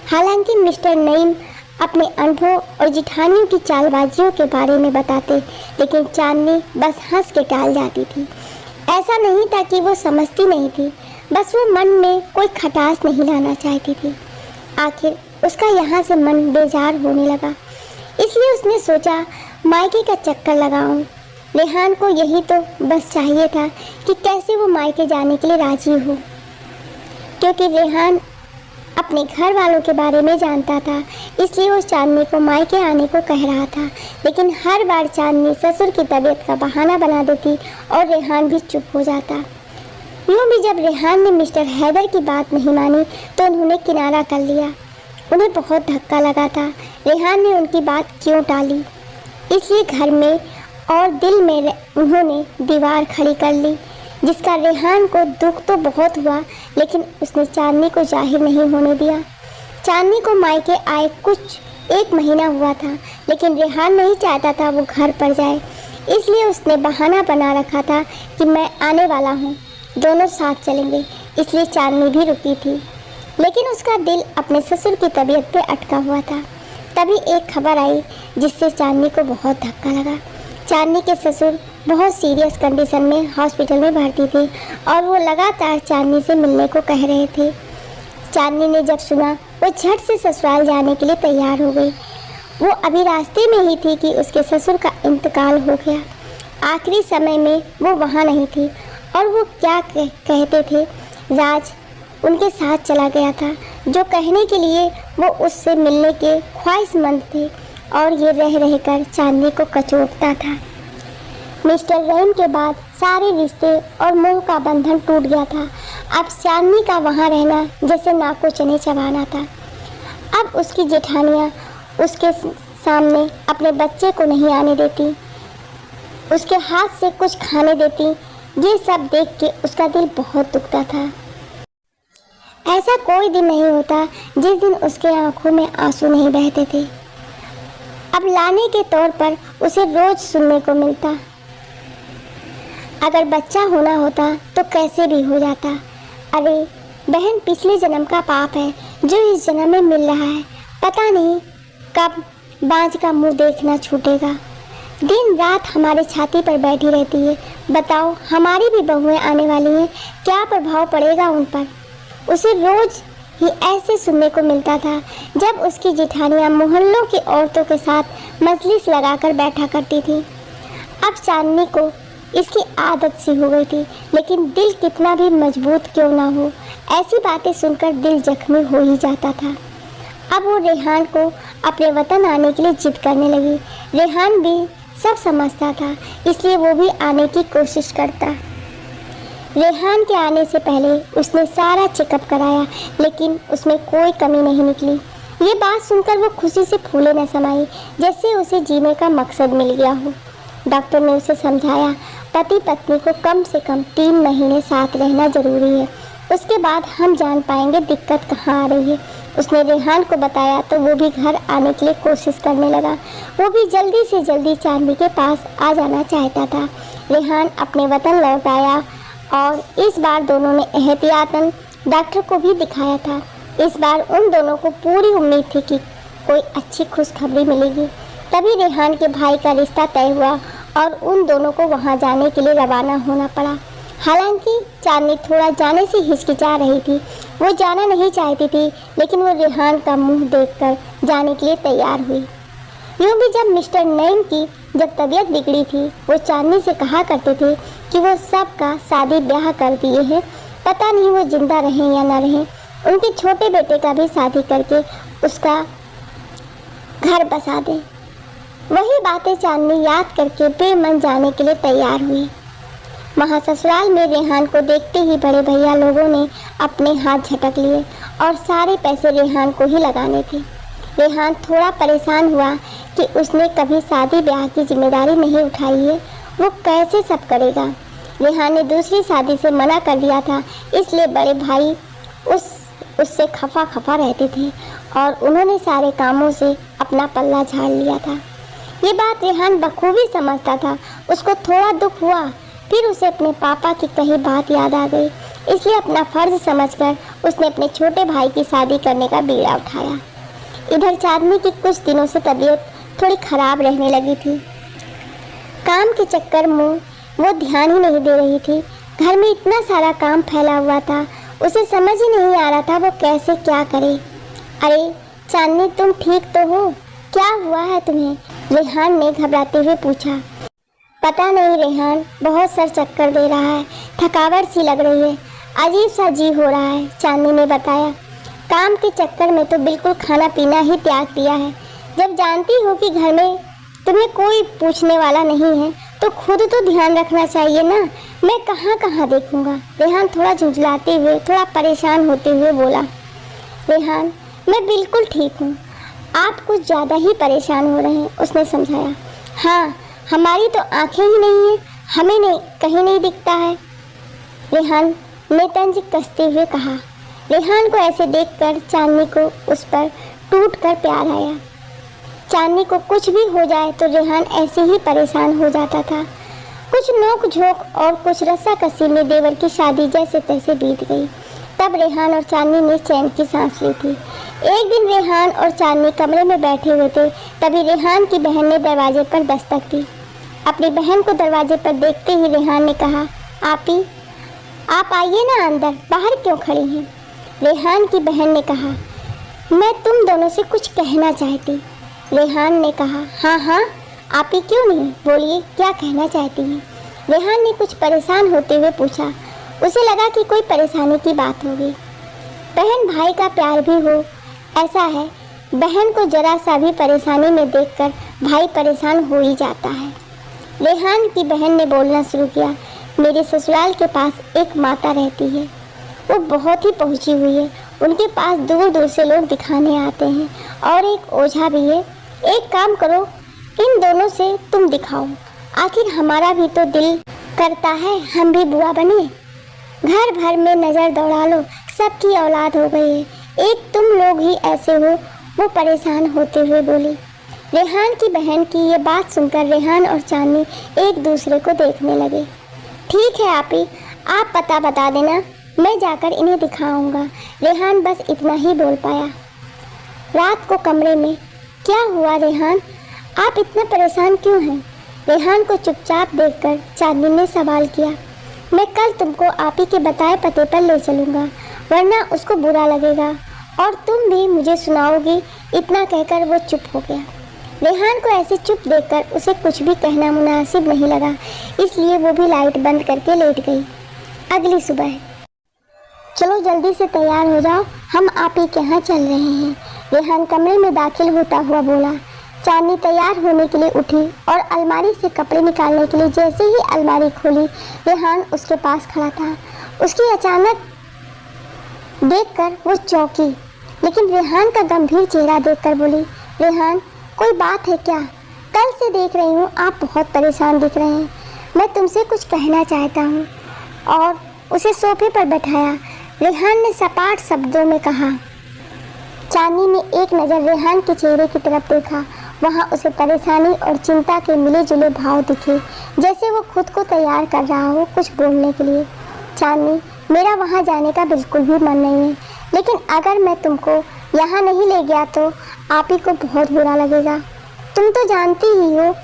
हालांकि मिस्टर नईम अपने अनुभव और जिठानियों की चालबाजियों के बारे में बताते, लेकिन चांदनी बस हंस के टाल जाती थी। ऐसा नहीं था कि वो समझती नहीं थी, बस वो मन में कोई खटास नहीं लाना चाहती थी। आखिर उसका यहाँ से मन बेजार होने लगा, इसलिए उसने सोचा मायके का चक्कर लगाऊं। रेहान को यही तो बस चाहिए था कि कैसे वो मायके जाने के लिए राजी हो, क्योंकि रेहान अपने घर वालों के बारे में जानता था, इसलिए वो चांदनी को मायके आने को कह रहा था। लेकिन हर बार चांदनी ससुर की तबीयत का बहाना बना देती और रेहान भी चुप हो जाता। यूँ भी जब रेहान ने मिस्टर हैदर की बात नहीं मानी तो उन्होंने किनारा कर लिया। उन्हें बहुत धक्का लगा था रेहान ने उनकी बात क्यों टाली, इसलिए घर में और दिल में उन्होंने दीवार खड़ी कर ली, जिसका रेहान को दुख तो बहुत हुआ, लेकिन उसने चांदनी को जाहिर नहीं होने दिया। चांदनी को मायके आए कुछ 1 महीना हुआ था, लेकिन रेहान नहीं चाहता था वो घर पर जाए, इसलिए उसने बहाना बना रखा था कि मैं आने वाला हूँ, दोनों साथ चलेंगे। इसलिए चांदनी भी रुकी थी, लेकिन उसका दिल अपने ससुर की तबीयत पे अटका हुआ था। तभी एक खबर आई जिससे चांदनी को बहुत धक्का लगा। चांदनी के ससुर बहुत सीरियस कंडीशन में हॉस्पिटल में भर्ती थे और वो लगातार चांदनी से मिलने को कह रहे थे। चांदनी ने जब सुना, वो झट से ससुराल जाने के लिए तैयार हो गई। वो अभी रास्ते में ही थी कि उसके ससुर का इंतकाल हो गया। आखिरी समय में वो वहाँ नहीं थी और वो क्या कहते थे, राज उनके साथ चला गया था, जो कहने के लिए वो उससे मिलने के ख्वाहिशमंद थे, और ये रह रहकर चांदनी को कचोटता था। मिस्टर रहीम के बाद सारे रिश्ते और मोह का बंधन टूट गया था। अब चांदनी का वहाँ रहना जैसे नाक को चने चबाना था। अब उसकी जेठानियाँ उसके सामने अपने बच्चे को नहीं आने देती, उसके हाथ से कुछ खाने देती। ये सब देख के उसका दिल बहुत दुखता था। ऐसा कोई दिन नहीं होता जिस दिन उसके आंखों में आंसू नहीं बहते थे। अब लाने के तौर पर उसे रोज सुनने को मिलता, अगर बच्चा होना होता तो कैसे भी हो जाता। अरे बहन, पिछले जन्म का पाप है जो इस जन्म में मिल रहा है, पता नहीं कब बाँझ का मुंह देखना छूटेगा। दिन रात हमारे छाती पर बैठी रहती है। बताओ, हमारी भी बहुएं आने वाली हैं, क्या प्रभाव पड़ेगा उन पर। उसे रोज ही ऐसे सुनने को मिलता था जब उसकी जेठानियाँ मोहल्लों की औरतों के साथ मजलिस लगाकर बैठा करती थी। अब चांदनी को इसकी आदत सी हो गई थी, लेकिन दिल कितना भी मजबूत क्यों ना हो, ऐसी बातें सुनकर दिल जख्मी हो ही जाता था। अब वो रेहान को अपने वतन आने के लिए जिद करने लगी। रेहान भी सब समझता था, इसलिए वो भी आने की कोशिश करता। रेहान के आने से पहले उसने सारा चेकअप कराया, लेकिन उसमें कोई कमी नहीं निकली। ये बात सुनकर वो खुशी से फूले न समाई, जैसे उसे जीने का मकसद मिल गया हो। डॉक्टर ने उसे समझाया, पति पत्नी को कम से कम 3 महीने साथ रहना ज़रूरी है, उसके बाद हम जान पाएंगे दिक्कत कहाँ आ रही है। उसने रेहान को बताया तो वो भी घर आने के लिए कोशिश करने लगा। वो भी जल्दी से जल्दी चांदनी के पास आ जाना चाहता था। रेहान अपने वतन लौट आया और इस बार दोनों ने एहतियातन डॉक्टर को भी दिखाया था। इस बार उन दोनों को पूरी उम्मीद थी कि कोई अच्छी खुशखबरी मिलेगी। तभी रेहान के भाई का रिश्ता तय हुआ और उन दोनों को वहां जाने के लिए रवाना होना पड़ा। हालांकि चांदनी थोड़ा जाने से हिचकिचा रही थी, वो जाना नहीं चाहती थी, लेकिन वो रेहान का मुंह देखकर जाने के लिए तैयार हुई। यूँ भी जब मिस्टर नईम की जब तबीयत बिगड़ी थी, वो चांदनी से कहा करते थे कि वो सबका शादी ब्याह कर दिए हैं, पता नहीं वो जिंदा रहें या ना रहें। उनके छोटे बेटे का भी शादी करके उसका घर बसा दें। वही बातें चांदनी याद करके बेमन जाने के लिए तैयार हुई। वहाँ ससुराल में रेहान को देखते ही बड़े भैया लोगों ने अपने हाथ झटक लिए और सारे पैसे रेहान को ही लगाने थे। रेहान थोड़ा परेशान हुआ कि उसने कभी शादी ब्याह की जिम्मेदारी नहीं उठाई है, वो कैसे सब करेगा। रेहान ने दूसरी शादी से मना कर दिया था, इसलिए बड़े भाई उससे खफा रहते थे और उन्होंने सारे कामों से अपना पल्ला झाड़ लिया था। ये बात रेहान बखूबी समझता था। उसको थोड़ा दुख हुआ, फिर उसे अपने पापा की कही बात याद आ गई, इसलिए अपना फर्ज समझकर उसने अपने छोटे भाई की शादी करने का बीड़ा उठाया। इधर चांदनी की कुछ दिनों से तबीयत थोड़ी खराब रहने लगी थी। काम के चक्कर में वो ध्यान ही नहीं दे रही थी। घर में इतना सारा काम फैला हुआ था, उसे समझ ही नहीं आ रहा था वो कैसे क्या करे। अरे चांदनी, तुम ठीक तो हो? क्या हुआ है तुम्हें? रेहान ने घबराते हुए पूछा। पता नहीं रेहान, बहुत सर चक्कर दे रहा है, थकावट सी लग रही है, अजीब सा जी हो रहा है, चांदनी ने बताया। काम के चक्कर में तो बिल्कुल खाना पीना ही त्याग दिया है। जब जानती हो कि घर में तुम्हें कोई पूछने वाला नहीं है तो खुद तो ध्यान रखना चाहिए ना। मैं कहाँ कहाँ देखूँगा। रेहान थोड़ा झुंझलाते हुए, थोड़ा परेशान होते हुए बोला। रेहान, मैं बिल्कुल ठीक हूँ, आप कुछ ज़्यादा ही परेशान हो रहे हैं, उसने समझाया। हाँ, हमारी तो आंखें ही नहीं है, हमें नहीं कहीं नहीं दिखता है, रेहान ने तंज कसते हुए कहा। रेहान को ऐसे देखकर चांदनी को उस पर टूट कर प्यार आया। चांदनी को कुछ भी हो जाए तो रेहान ऐसे ही परेशान हो जाता था। कुछ नोक झोंक और कुछ रस्साकसी में देवर की शादी जैसे तैसे बीत गई। तब रेहान और चांदनी ने चैन की सांस ली थी। एक दिन रेहान और चांदनी कमरे में बैठे हुए थे, तभी रेहान की बहन ने दरवाजे पर दस्तक दी। अपनी बहन को दरवाजे पर देखते ही रेहान ने कहा, आपी, आप आइए ना अंदर, बाहर क्यों खड़ी हैं? रेहान की बहन ने कहा, मैं तुम दोनों से कुछ कहना चाहती। रेहान ने कहा, हाँ हाँ आपी, क्यों नहीं, बोलिए क्या कहना चाहती हैं? रेहान ने कुछ परेशान होते हुए पूछा। उसे लगा कि कोई परेशानी की बात होगी। बहन भाई का प्यार भी हो, ऐसा है, बहन को जरा सा भी परेशानी में देखकर भाई परेशान हो ही जाता है। रेहान की बहन ने बोलना शुरू किया, मेरे ससुराल के पास एक माता रहती है, वो बहुत ही पहुंची हुई है, उनके पास दूर दूर से लोग दिखाने आते हैं और एक ओझा भी है। एक काम करो, इन दोनों से तुम दिखाओ, आखिर हमारा भी तो दिल करता है हम भी बुआ बने। घर भर में नज़र दौड़ा लो, सबकी औलाद हो गई है, एक तुम लोग ही ऐसे हो, वो परेशान होते हुए बोली। रेहान की बहन की ये बात सुनकर रेहान और चांदनी एक दूसरे को देखने लगे। ठीक है आपी, आप पता बता देना, मैं जाकर इन्हें दिखाऊंगा। रेहान बस इतना ही बोल पाया। रात को कमरे में, क्या हुआ रेहान, आप इतना परेशान क्यों हैं? रेहान को चुपचाप देखकर चांदनी ने सवाल किया। मैं कल तुमको आपी के बताए पते पर ले चलूँगा, वरना उसको बुरा लगेगा और तुम भी मुझे सुनाओगी। इतना कहकर वो चुप हो गया। रेहान को ऐसे चुप देखकर उसे कुछ भी कहना मुनासिब नहीं लगा, इसलिए वो भी लाइट बंद करके लेट गई। अगली सुबह, चलो जल्दी से तैयार हो जाओ, हम आपी के यहाँ चल रहे हैं, रेहान कमरे में दाखिल होता हुआ बोला। चांदनी तैयार होने के लिए उठी और अलमारी से कपड़े निकालने के लिए जैसे ही अलमारी खोली, रेहान उसके पास खड़ा था। उसकी अचानक देखकर वो चौंकी, लेकिन रेहान का गंभीर चेहरा देखकर बोली, रेहान कोई बात है क्या? कल से देख रही हूँ आप बहुत परेशान दिख रहे हैं, मैं तुमसे कुछ कहना चाहता हूँ। और उसे सोफे पर बैठाया। रेहान ने सपाट शब्दों में कहा। चांदनी ने एक नज़र रेहान के चेहरे की तरफ देखा, वहाँ उसे परेशानी और चिंता के मिले जुले भाव दिखे, जैसे वो खुद को तैयार कर रहा हो कुछ बोलने के लिए। चांदनी, मेरा वहाँ जाने का बिल्कुल भी मन नहीं है, लेकिन अगर मैं तुमको यहाँ नहीं ले गया तो आप ही को बहुत बुरा लगेगा। तुम तो जानती ही हो,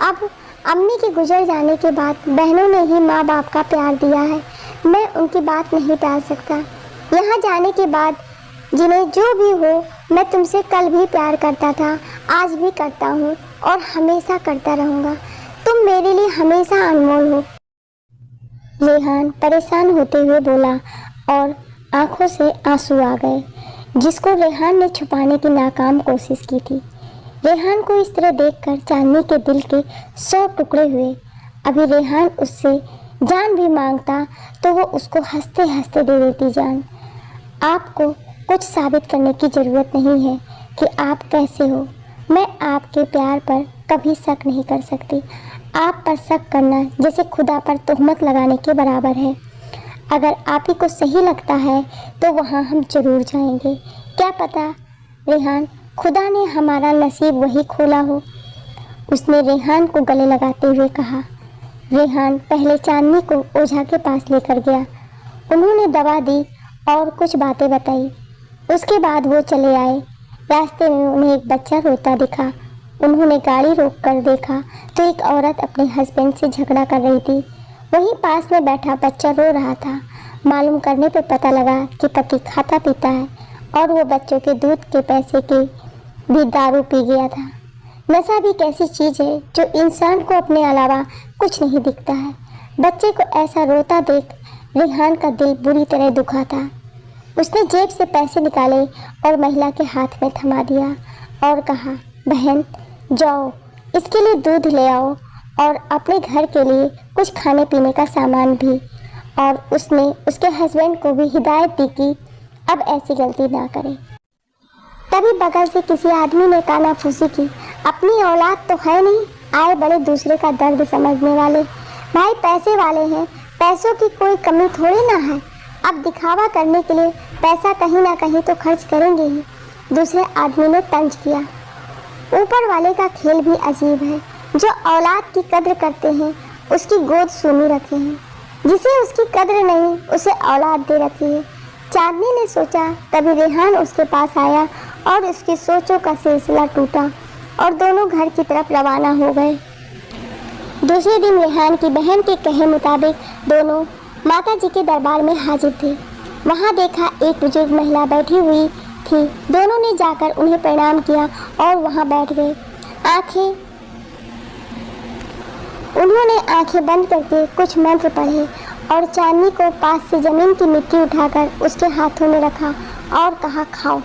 अब अम्मी के गुजर जाने के बाद बहनों ने ही माँ बाप का प्यार दिया है। मैं उनकी बात नहीं टाल सकता। यहाँ जाने के बाद जिन्हें जो भी हो, मैं तुमसे कल भी प्यार करता था, आज भी करता हूँ और हमेशा करता रहूँगा। तुम मेरे लिए हमेशा अनमोल हो। रेहान परेशान होते हुए बोला और आंखों से आंसू आ गए, जिसको रेहान ने छुपाने की नाकाम कोशिश की थी। रेहान को इस तरह देखकर चांदनी के दिल के 100 टुकड़े हुए। अभी रेहान उससे जान भी मांगता तो वो उसको हंसते हंसते दे देती जान। आपको कुछ साबित करने की ज़रूरत नहीं है कि आप कैसे हो। मैं आपके प्यार पर कभी शक नहीं कर सकती। आप पर शक करना जैसे खुदा पर तोहमत लगाने के बराबर है। अगर आप ही को सही लगता है तो वहाँ हम जरूर जाएंगे। क्या पता रेहान, खुदा ने हमारा नसीब वही खोला हो। उसने रेहान को गले लगाते हुए कहा। रेहान पहले चांदनी को ओझा के पास लेकर गया। उन्होंने दवा दी और कुछ बातें बताई। उसके बाद वो चले आए। रास्ते में उन्हें एक बच्चा रोता दिखा। उन्होंने गाड़ी रोक कर देखा तो एक औरत अपने हस्बैंड से झगड़ा कर रही थी। वहीं पास में बैठा बच्चा रो रहा था। मालूम करने पर पता लगा कि पति खाता पीता है और वो बच्चों के दूध के पैसे के भी दारू पी गया था। नशा भी कैसी चीज़ है जो इंसान को अपने अलावा कुछ नहीं दिखता है। बच्चे को ऐसा रोता देख रेहान का दिल बुरी तरह दुखा था। उसने जेब से पैसे निकाले और महिला के हाथ में थमा दिया और कहा, बहन जाओ, इसके लिए दूध ले आओ और अपने घर के लिए कुछ खाने पीने का सामान भी। और उसने उसके हस्बैंड को भी हिदायत दी कि अब ऐसी गलती ना करें। तभी बगल से किसी आदमी ने कानाफूसी की, अपनी औलाद तो है नहीं, आए बड़े दूसरे का दर्द समझने वाले। भाई पैसे वाले हैं, पैसों की कोई कमी थोड़ी ना है। अब दिखावा करने के लिए पैसा कहीं ना कहीं तो खर्च करेंगे ही। दूसरे आदमी ने तंज किया। ऊपर वाले का खेल भी अजीब है। जो औलाद की कद्र करते हैं उसकी गोद सूनी रखे हैं, जिसे उसकी कद्र नहीं उसे औलाद दे रखी है। चांदनी ने सोचा, तभी रेहान उसके पास आया और उसकी सोचों का सिलसिला टूटा और दोनों घर की तरफ रवाना हो गए। दूसरे दिन रेहान की बहन के कहे मुताबिक दोनों माता जी के दरबार में हाजिर थे। वहाँ देखा एक बुजुर्ग महिला बैठी हुई थी। दोनों ने जाकर उन्हें प्रणाम किया और वहाँ बैठ गए। उन्होंने आंखें बंद करके कुछ मंत्र पढ़े और चांदनी को पास से जमीन की मिट्टी उठाकर उसके हाथों में रखा और कहा, खाओ।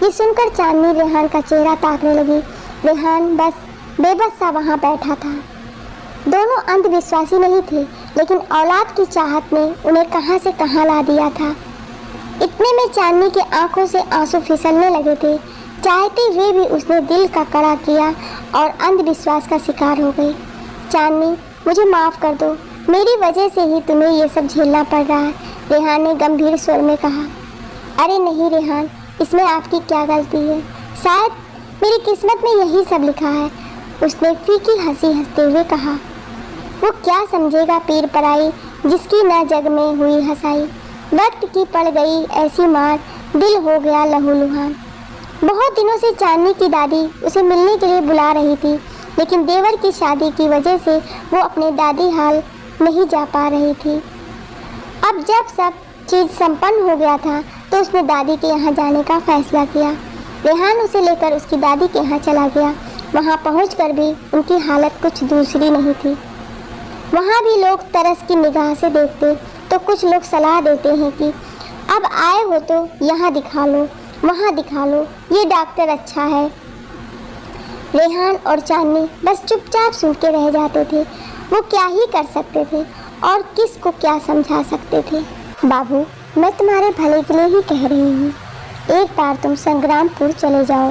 ये सुनकर चांदनी रेहान का चेहरा ताकने लगी। रेहान बस बेबस सा वहाँ बैठा था। दोनों अंधविश्वासी नहीं थे, लेकिन औलाद की चाहत ने उन्हें कहाँ से कहाँ ला दिया था। इतने में चांदनी की आंखों से आंसू फिसलने लगे थे। चाहते हुए भी उसने दिल का कड़ा किया और अंधविश्वास का शिकार हो गई। चांदनी, मुझे माफ़ कर दो, मेरी वजह से ही तुम्हें ये सब झेलना पड़ रहा है, रेहान ने गंभीर स्वर में कहा। अरे नहीं रेहान, इसमें आपकी क्या गलती है? शायद मेरी किस्मत में यही सब लिखा है, उसने फीकी हंसी हंसते हुए कहा। वो क्या समझेगा पीर पराई, जिसकी न जग में हुई हंसाई। वक्त की पड़ गई ऐसी मार, दिल हो गया लहूलुहान। बहुत दिनों से चांदनी की दादी उसे मिलने के लिए बुला रही थी, लेकिन देवर की शादी की वजह से वो अपने दादी हाल नहीं जा पा रही थी। अब जब सब चीज़ संपन्न हो गया था तो उसने दादी के यहाँ जाने का फैसला किया। रेहान उसे लेकर उसकी दादी के यहाँ चला गया। वहाँ पहुँचकर भी उनकी हालत कुछ दूसरी नहीं थी। वहाँ भी लोग तरस की निगाह से देखते तो कुछ लोग सलाह देते हैं कि अब आए हो तो यहाँ दिखा लो, वहाँ दिखा लो, ये डॉक्टर अच्छा है। रेहान और चांदनी बस चुपचाप सुन के रह जाते थे। वो क्या ही कर सकते थे और किस को क्या समझा सकते थे। बाबू, मैं तुम्हारे भले के लिए ही कह रही हूँ, एक बार तुम संग्रामपुर चले जाओ,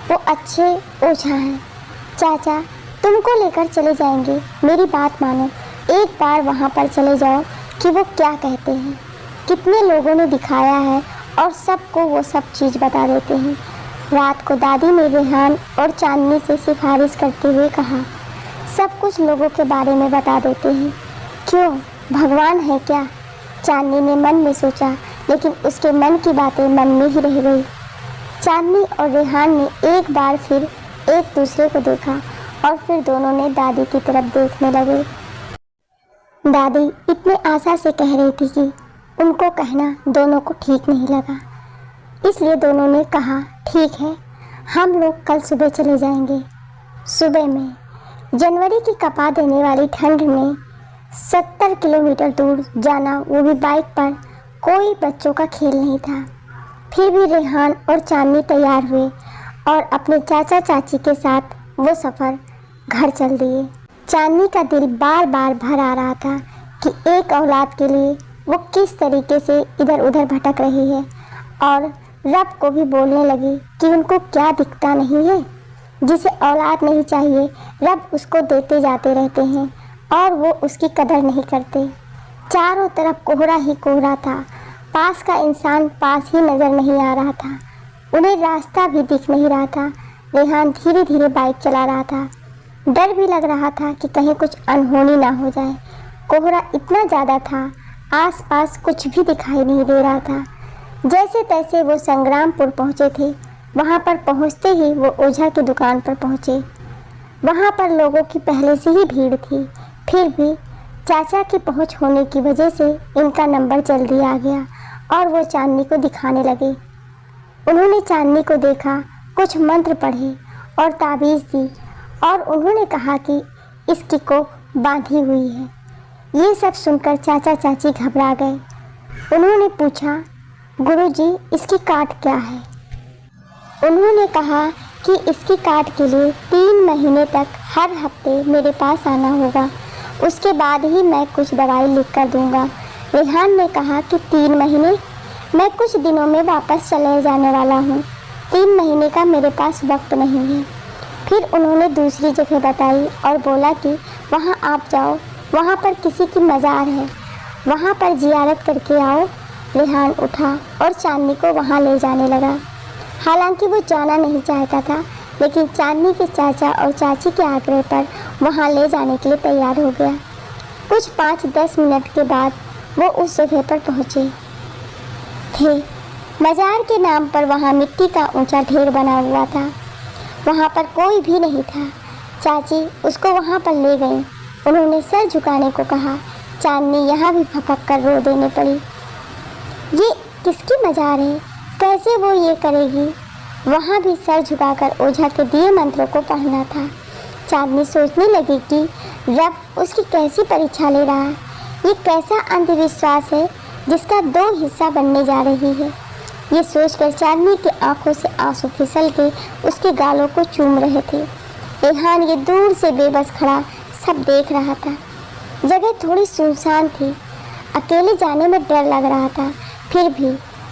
वो अच्छे ओझा हैं। चाचा तुमको लेकर चले जाएंगे, मेरी बात मानो। एक बार वहाँ पर चले जाओ कि वो क्या कहते हैं। कितने लोगों ने दिखाया है और सबको वो सब चीज़ बता देते हैं। रात को दादी ने रेहान और चांदनी से सिफारिश करते हुए कहा, सब कुछ लोगों के बारे में बता देते हैं। क्यों, भगवान है क्या? चांदनी ने मन में सोचा, लेकिन उसके मन की बातें मन में ही रह गई। चांदनी और रेहान ने एक बार फिर एक दूसरे को देखा और फिर दोनों ने दादी की तरफ देखने लगे। दादी इतनी आशा से कह रही थी कि उनको कहना दोनों को ठीक नहीं लगा, इसलिए दोनों ने कहा ठीक है, हम लोग कल सुबह चले जाएंगे। सुबह में जनवरी की कपा देने वाली ठंड में 70 किलोमीटर दूर जाना, वो भी बाइक पर, कोई बच्चों का खेल नहीं था। फिर भी रेहान और चांदनी तैयार हुए और अपने चाचा चाची के साथ वो सफ़र घर चल दिए। चांदनी का दिल बार बार भर आ रहा था कि एक औलाद के लिए वो किस तरीके से इधर उधर भटक रही है, और रब को भी बोलने लगी कि उनको क्या दिखता नहीं है, जिसे औलाद नहीं चाहिए रब उसको देते जाते रहते हैं और वो उसकी कदर नहीं करते। चारों तरफ कोहरा ही कोहरा था, पास का इंसान पास ही नज़र नहीं आ रहा था, उन्हें रास्ता भी दिख नहीं रहा था। रेहान धीरे धीरे बाइक चला रहा था, डर भी लग रहा था कि कहीं कुछ अनहोनी ना हो जाए। कोहरा इतना ज़्यादा था, आसपास कुछ भी दिखाई नहीं दे रहा था। जैसे तैसे वो संग्रामपुर पहुँचे थे। वहाँ पर पहुँचते ही वो ओझा की दुकान पर पहुँचे। वहाँ पर लोगों की पहले से ही भीड़ थी, फिर भी चाचा की पहुँच होने की वजह से इनका नंबर जल्दी आ गया और वो चांदनी को दिखाने लगे। उन्होंने चांदनी को देखा, कुछ मंत्र पढ़े और ताबीज़ दी और उन्होंने कहा कि इसकी कोख बांधी हुई है। ये सब सुनकर चाचा चाची घबरा गए। उन्होंने पूछा, गुरुजी इसकी काट क्या है? उन्होंने कहा कि इसकी काट के लिए 3 महीने तक हर हफ्ते मेरे पास आना होगा, उसके बाद ही मैं कुछ दवाई लिख कर दूँगा। रेहान ने कहा कि 3 महीने? मैं कुछ दिनों में वापस चले जाने वाला हूँ, 3 महीने का मेरे पास वक्त नहीं है। फिर उन्होंने दूसरी जगह बताई और बोला कि वहाँ आप जाओ, वहाँ पर किसी की मज़ार है, वहाँ पर जियारत करके आओ। रेहान उठा और चांदनी को वहाँ ले जाने लगा। हालांकि वो जाना नहीं चाहता था, लेकिन चांदनी के चाचा और चाची के आग्रह पर वहाँ ले जाने के लिए तैयार हो गया। कुछ 5-10 मिनट के बाद वो उस जगह पर पहुँचे थे। मज़ार के नाम पर वहाँ मिट्टी का ऊंचा ढेर बना हुआ था, वहाँ पर कोई भी नहीं था। चाची उसको वहाँ पर ले गई। उन्होंने सर झुकाने को कहा। चांदनी यहाँ भी फपक कर रो देने पड़ी। ये किसकी मज़ार है, कैसे वो ये करेगी? वहाँ भी सर झुकाकर ओझा के दिए मंत्रों को पढ़ना था। चांदनी सोचने लगी कि रब उसकी कैसी परीक्षा ले रहा है। ये कैसा अंधविश्वास है जिसका 2 हिस्सा बनने जा रही है। ये सोचकर चांदनी की आंखों से आंसू फिसल के उसके गालों को चूम रहे थे। रेहान ये दूर से बेबस खड़ा सब देख रहा था। जगह थोड़ी सुनसान थी, अकेले जाने में डर लग रहा था, फिर भी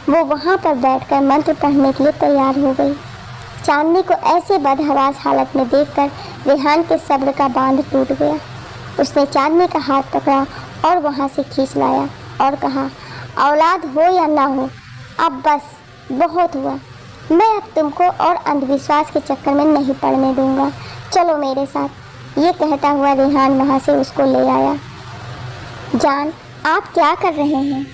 वो वहाँ पर बैठकर मंत्र पढ़ने के लिए तैयार हो गई। चांदनी को ऐसे बदहवास हालत में देखकर रेहान के सब्र का बांध टूट गया। उसने चांदनी का हाथ पकड़ा और वहाँ से खींच लाया और कहा, औलाद हो या ना हो, अब बस बहुत हुआ। मैं अब तुमको और अंधविश्वास के चक्कर में नहीं पड़ने दूंगा, चलो मेरे साथ। ये कहता हुआ रेहान वहाँ से उसको ले आया। जान, आप क्या कर रहे हैं?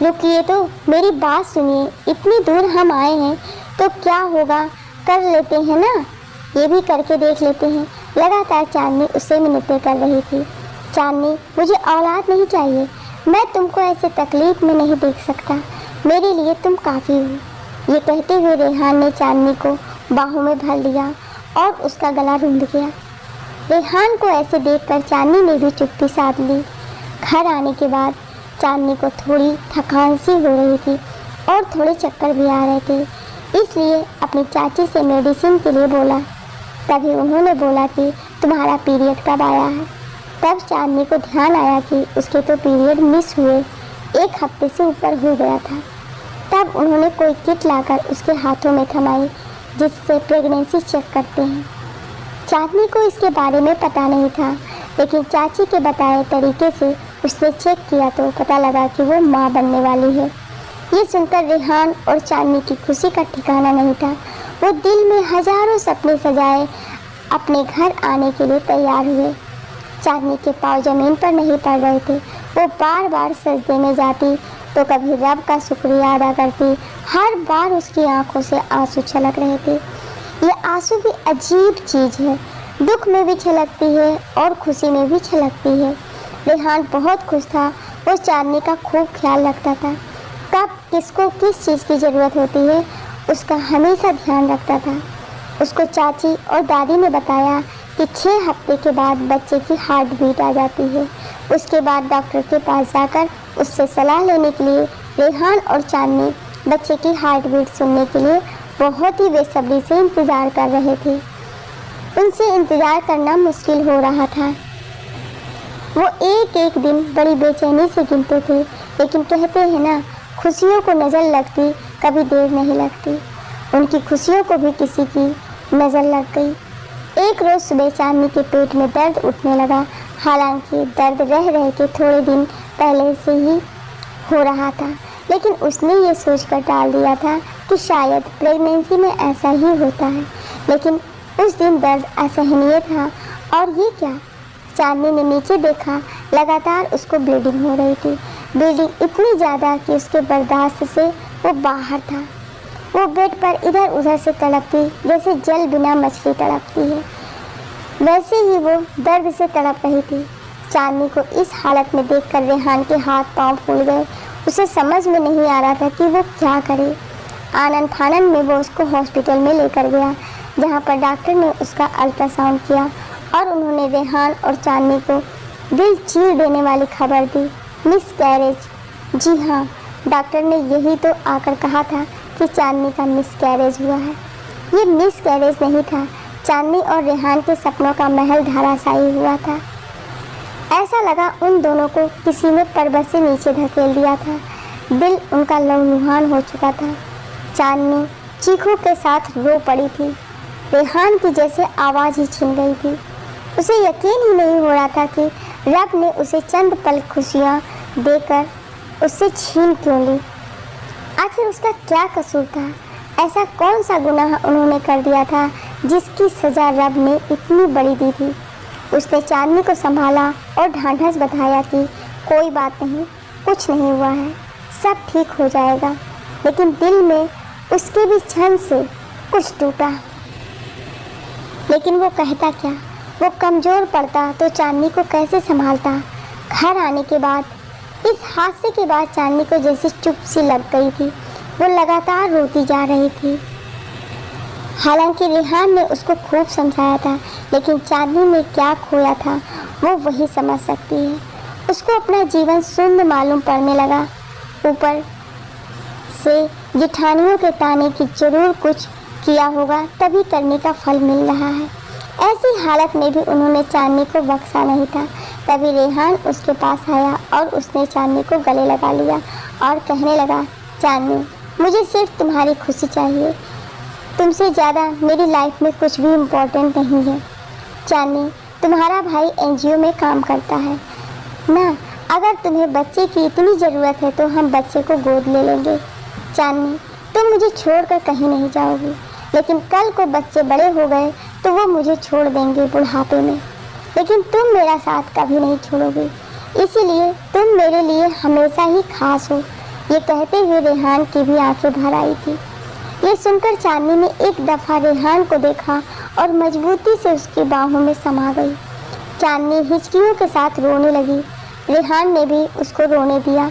रुकिए तो, मेरी बात सुनिए। इतनी दूर हम आए हैं तो क्या होगा, कर लेते हैं ना, ये भी करके देख लेते हैं। लगातार चांदनी उससे मिन्नतें कर रही थी। चांदनी, मुझे औलाद नहीं चाहिए, मैं तुमको ऐसे तकलीफ़ में नहीं देख सकता, मेरे लिए तुम काफ़ी हो। ये कहते हुए रेहान ने चांदनी को बाहों में भर लिया और उसका गला रूंध गया। रेहान को ऐसे देखकर चांदनी ने भी चुप्पी साध ली। घर आने के बाद चांदनी को थोड़ी थकान सी हो रही थी और थोड़े चक्कर भी आ रहे थे, इसलिए अपनी चाची से मेडिसिन के लिए बोला। तभी उन्होंने बोला कि तुम्हारा पीरियड कब आया है। तब चांदनी को ध्यान आया कि उसके तो पीरियड मिस हुए 1 हफ्ते से ऊपर हो गया था। तब उन्होंने कोई किट लाकर उसके हाथों में थमाई, जिससे प्रेगनेंसी चेक करते हैं। चांदनी को इसके बारे में पता नहीं था, लेकिन चाची के बताए तरीके से उसने चेक किया तो पता लगा कि वो माँ बनने वाली है। ये सुनकर रेहान और चांदनी की खुशी का ठिकाना नहीं था। वो दिल में हजारों सपने सजाए अपने घर आने के लिए तैयार हुए। चांदनी के पाँव ज़मीन पर नहीं पड़ रहे थे। वो बार बार सजदे में जाती तो कभी रब का शुक्रिया अदा करती। हर बार उसकी आंखों से आंसू छलक रहे थे। ये आंसू भी अजीब चीज़ है, दुख में भी छलकती है और खुशी में भी छलकती है। रेहान बहुत खुश था, वो चांदनी का खूब ख्याल रखता था। कब किसको किस चीज़ की ज़रूरत होती है उसका हमेशा ध्यान रखता था। उसको चाची और दादी ने बताया कि 6 हफ्ते के बाद बच्चे की हार्ट बीट आ जाती है। उसके बाद डॉक्टर के पास जाकर उससे सलाह लेने के लिए रेहान और चांदनी बच्चे की हार्ट बीट सुनने के लिए बहुत ही बेसब्री से इंतज़ार कर रहे थे। उनसे इंतज़ार करना मुश्किल हो रहा था। वो एक एक दिन बड़ी बेचैनी से गिनते थे, लेकिन कहते हैं ना, खुशियों को नज़र लगती कभी देर नहीं लगती। उनकी खुशियों को भी किसी की नज़र लग गई। एक रोज़ सुबह चांदनी के पेट में दर्द उठने लगा। हालांकि दर्द रह रह के थोड़े दिन पहले से ही हो रहा था, लेकिन उसने ये सोचकर टाल दिया था कि शायद प्रेगनेंसी में ऐसा ही होता है। लेकिन उस दिन दर्द असहनीय था। और ये क्या, चांदनी ने नीचे देखा, लगातार उसको ब्लीडिंग हो रही थी। ब्लीडिंग इतनी ज़्यादा कि उसके बर्दाश्त से वो बाहर था। वो बेड पर इधर उधर से तड़पती जैसे जल बिना मछली तड़पती है, वैसे ही वो दर्द से तड़प रही थी। चांदनी को इस हालत में देखकर रेहान के हाथ पांव फूल गए। उसे समझ में नहीं आ रहा था कि वो क्या करे। आनन फानन में वो उसको हॉस्पिटल में लेकर गया, जहाँ पर डॉक्टर ने उसका अल्ट्रासाउंड किया और उन्होंने रेहान और चांदनी को दिल चीर देने वाली खबर दी, मिसकैरेज। जी हाँ, डॉक्टर ने यही तो आकर कहा था कि चांदनी का मिसकैरेज हुआ है। ये मिसकैरेज नहीं था, चांदनी और रेहान के सपनों का महल धराशायी हुआ था। ऐसा लगा उन दोनों को किसी ने पर्वत से नीचे धकेल दिया था। दिल उनका लहूलुहान हो चुका था। चांदनी चीखों के साथ रो पड़ी थी। रेहान की जैसे आवाज़ ही छिन गई थी। उसे यकीन ही नहीं हो रहा था कि रब ने उसे चंद पल खुशियाँ देकर उससे छीन क्यों ली। आखिर उसका क्या कसूर था? ऐसा कौन सा गुनाह उन्होंने कर दिया था जिसकी सज़ा रब ने इतनी बड़ी दी थी? उसने चांदनी को संभाला और ढांढस बधाया कि कोई बात नहीं, कुछ नहीं हुआ है, सब ठीक हो जाएगा। लेकिन दिल में उसके भी क्षण से कुछ टूटा। लेकिन वो कहता क्या? वो कमज़ोर पड़ता तो चांदनी को कैसे संभालता? घर आने के बाद, इस हादसे के बाद चांदनी को जैसे चुप सी लग गई थी। वो लगातार रोती जा रही थी। हालांकि रेहान ने उसको खूब समझाया था, लेकिन चांदनी ने क्या खोया था वो वही समझ सकती है। उसको अपना जीवन शून्य मालूम पड़ने लगा। ऊपर से जेठानियों के ताने की जरूर कुछ किया होगा, तभी करने का फल मिल रहा है। ऐसी हालत में भी उन्होंने चांदनी को बख्शा नहीं था। तभी रेहान उसके पास आया और उसने चांदनी को गले लगा लिया और कहने लगा, चांदनी, मुझे सिर्फ तुम्हारी खुशी चाहिए। तुमसे ज़्यादा मेरी लाइफ में कुछ भी इम्पोर्टेंट नहीं है। चांदनी, तुम्हारा भाई एनजीओ में काम करता है ना, अगर तुम्हें बच्चे की इतनी ज़रूरत है तो हम बच्चे को गोद ले लेंगे। चांदनी, तुम मुझे छोड़कर कहीं नहीं जाओगी, लेकिन कल को बच्चे बड़े हो गए तो वो मुझे छोड़ देंगे बुढ़ापे में, लेकिन तुम मेरा साथ कभी नहीं छोड़ोगी, इसीलिए तुम मेरे लिए हमेशा ही खास हो। ये कहते हुए रेहान की भी आंखें भर आई थी। ये सुनकर चांदनी ने एक दफ़ा रेहान को देखा और मजबूती से उसकी बाहों में समा गई। चांदनी हिचकियों के साथ रोने लगी। रेहान ने भी उसको रोने दिया।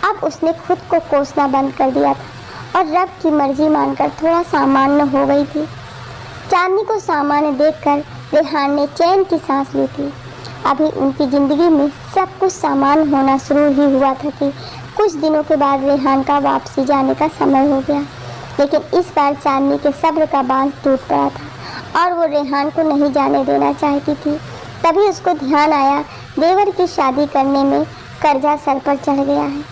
अब उसने खुद को कोसना बंद कर दिया था और रब की मर्जी मानकर थोड़ा सामान्य हो गई थी। चांदनी को सामान्य देखकर रेहान ने चैन की सांस ली थी। अभी उनकी ज़िंदगी में सब कुछ सामान्य होना शुरू ही हुआ था कि कुछ दिनों के बाद रेहान का वापसी जाने का समय हो गया। लेकिन इस बार चांदनी के सब्र का बांध टूट पड़ा था और वो रेहान को नहीं जाने देना चाहती थी। तभी उसको ध्यान आया, देवर की शादी करने में कर्जा सर पर चढ़ गया है।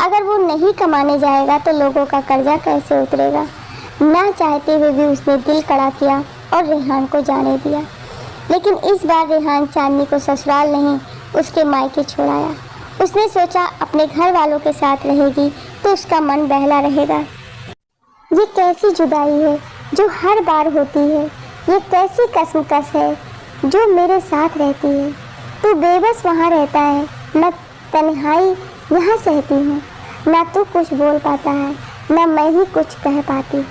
अगर वो नहीं कमाने जाएगा तो लोगों का कर्जा कैसे उतरेगा? ना चाहते हुए भी उसने दिल कड़ा किया और रेहान को जाने दिया। लेकिन इस बार रेहान चांदनी को ससुराल नहीं, उसके मायके छोड़ाया। उसने सोचा अपने घर वालों के साथ रहेगी तो उसका मन बहला रहेगा। ये कैसी जुदाई है जो हर बार होती है? ये कैसी कसमकस है जो मेरे साथ रहती है? तू बेबस वहाँ रहता है, मैं तन्हाई यहाँ सहती हूँ। ना तू कुछ बोल पाता है, ना मैं ही कुछ कह पाती।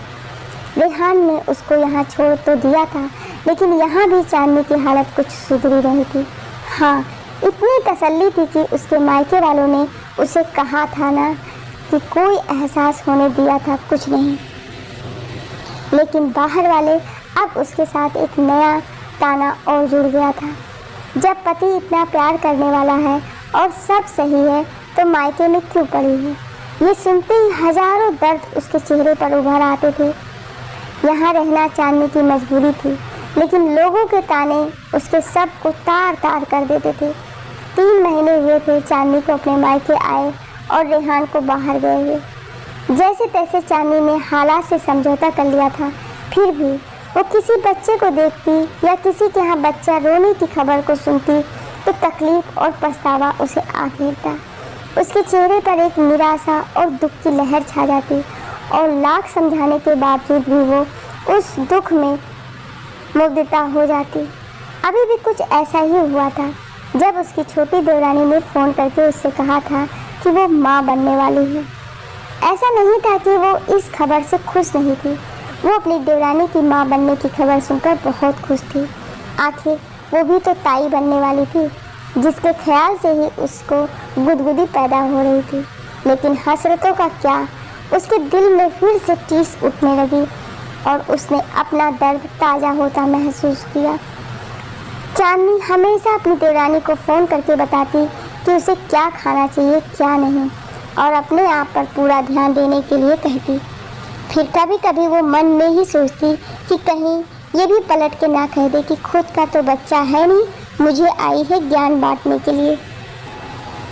रेहान ने उसको यहाँ छोड़ तो दिया था, लेकिन यहाँ भी चांदनी की हालत कुछ सुधरी नहीं थी। हाँ, इतनी तसल्ली थी कि उसके मायके वालों ने उसे कहा था ना कि कोई एहसास होने दिया था, कुछ नहीं। लेकिन बाहर वाले अब उसके साथ एक नया ताना और जुड़ गया था। जब पति इतना प्यार करने वाला है और सब सही है तो मायके में क्यों पड़ी है? ये सुनते ही हजारों दर्द उसके चेहरे पर उभर आते थे। यहाँ रहना चांदनी की मजबूरी थी, लेकिन लोगों के ताने उसके सब को तार तार कर देते थे। 3 महीने हुए थे चांदनी को अपने मायके आए और रेहान को बाहर गए हुए। जैसे तैसे चांदनी ने हालात से समझौता कर लिया था, फिर भी वो किसी बच्चे को देखती या किसी के यहाँ बच्चा रोने की खबर को सुनती तो तकलीफ और पछतावा उसे आ घेरता। उसके चेहरे पर एक निराशा और दुख की लहर छा जाती और लाख समझाने के बावजूद भी वो उस दुख में मुग्धता हो जाती। अभी भी कुछ ऐसा ही हुआ था जब उसकी छोटी देवरानी ने फ़ोन करके उससे कहा था कि वो माँ बनने वाली है। ऐसा नहीं था कि वो इस खबर से खुश नहीं थी, वो अपनी देवरानी की माँ बनने की खबर सुनकर बहुत खुश थी। आखिर वो भी तो ताई बनने वाली थी, जिसके ख्याल से ही उसको गुदगुदी पैदा हो रही थी। लेकिन हसरतों का क्या, उसके दिल में फिर से टीस उठने लगी और उसने अपना दर्द ताज़ा होता महसूस किया। चांदनी हमेशा अपनी देवरानी को फ़ोन करके बताती कि उसे क्या खाना चाहिए क्या नहीं, और अपने आप पर पूरा ध्यान देने के लिए कहती। फिर कभी कभी वो मन में ही सोचती कि कहीं ये भी पलट के ना कह दे कि खुद का तो बच्चा है नहीं, मुझे आई है ज्ञान बांटने के लिए।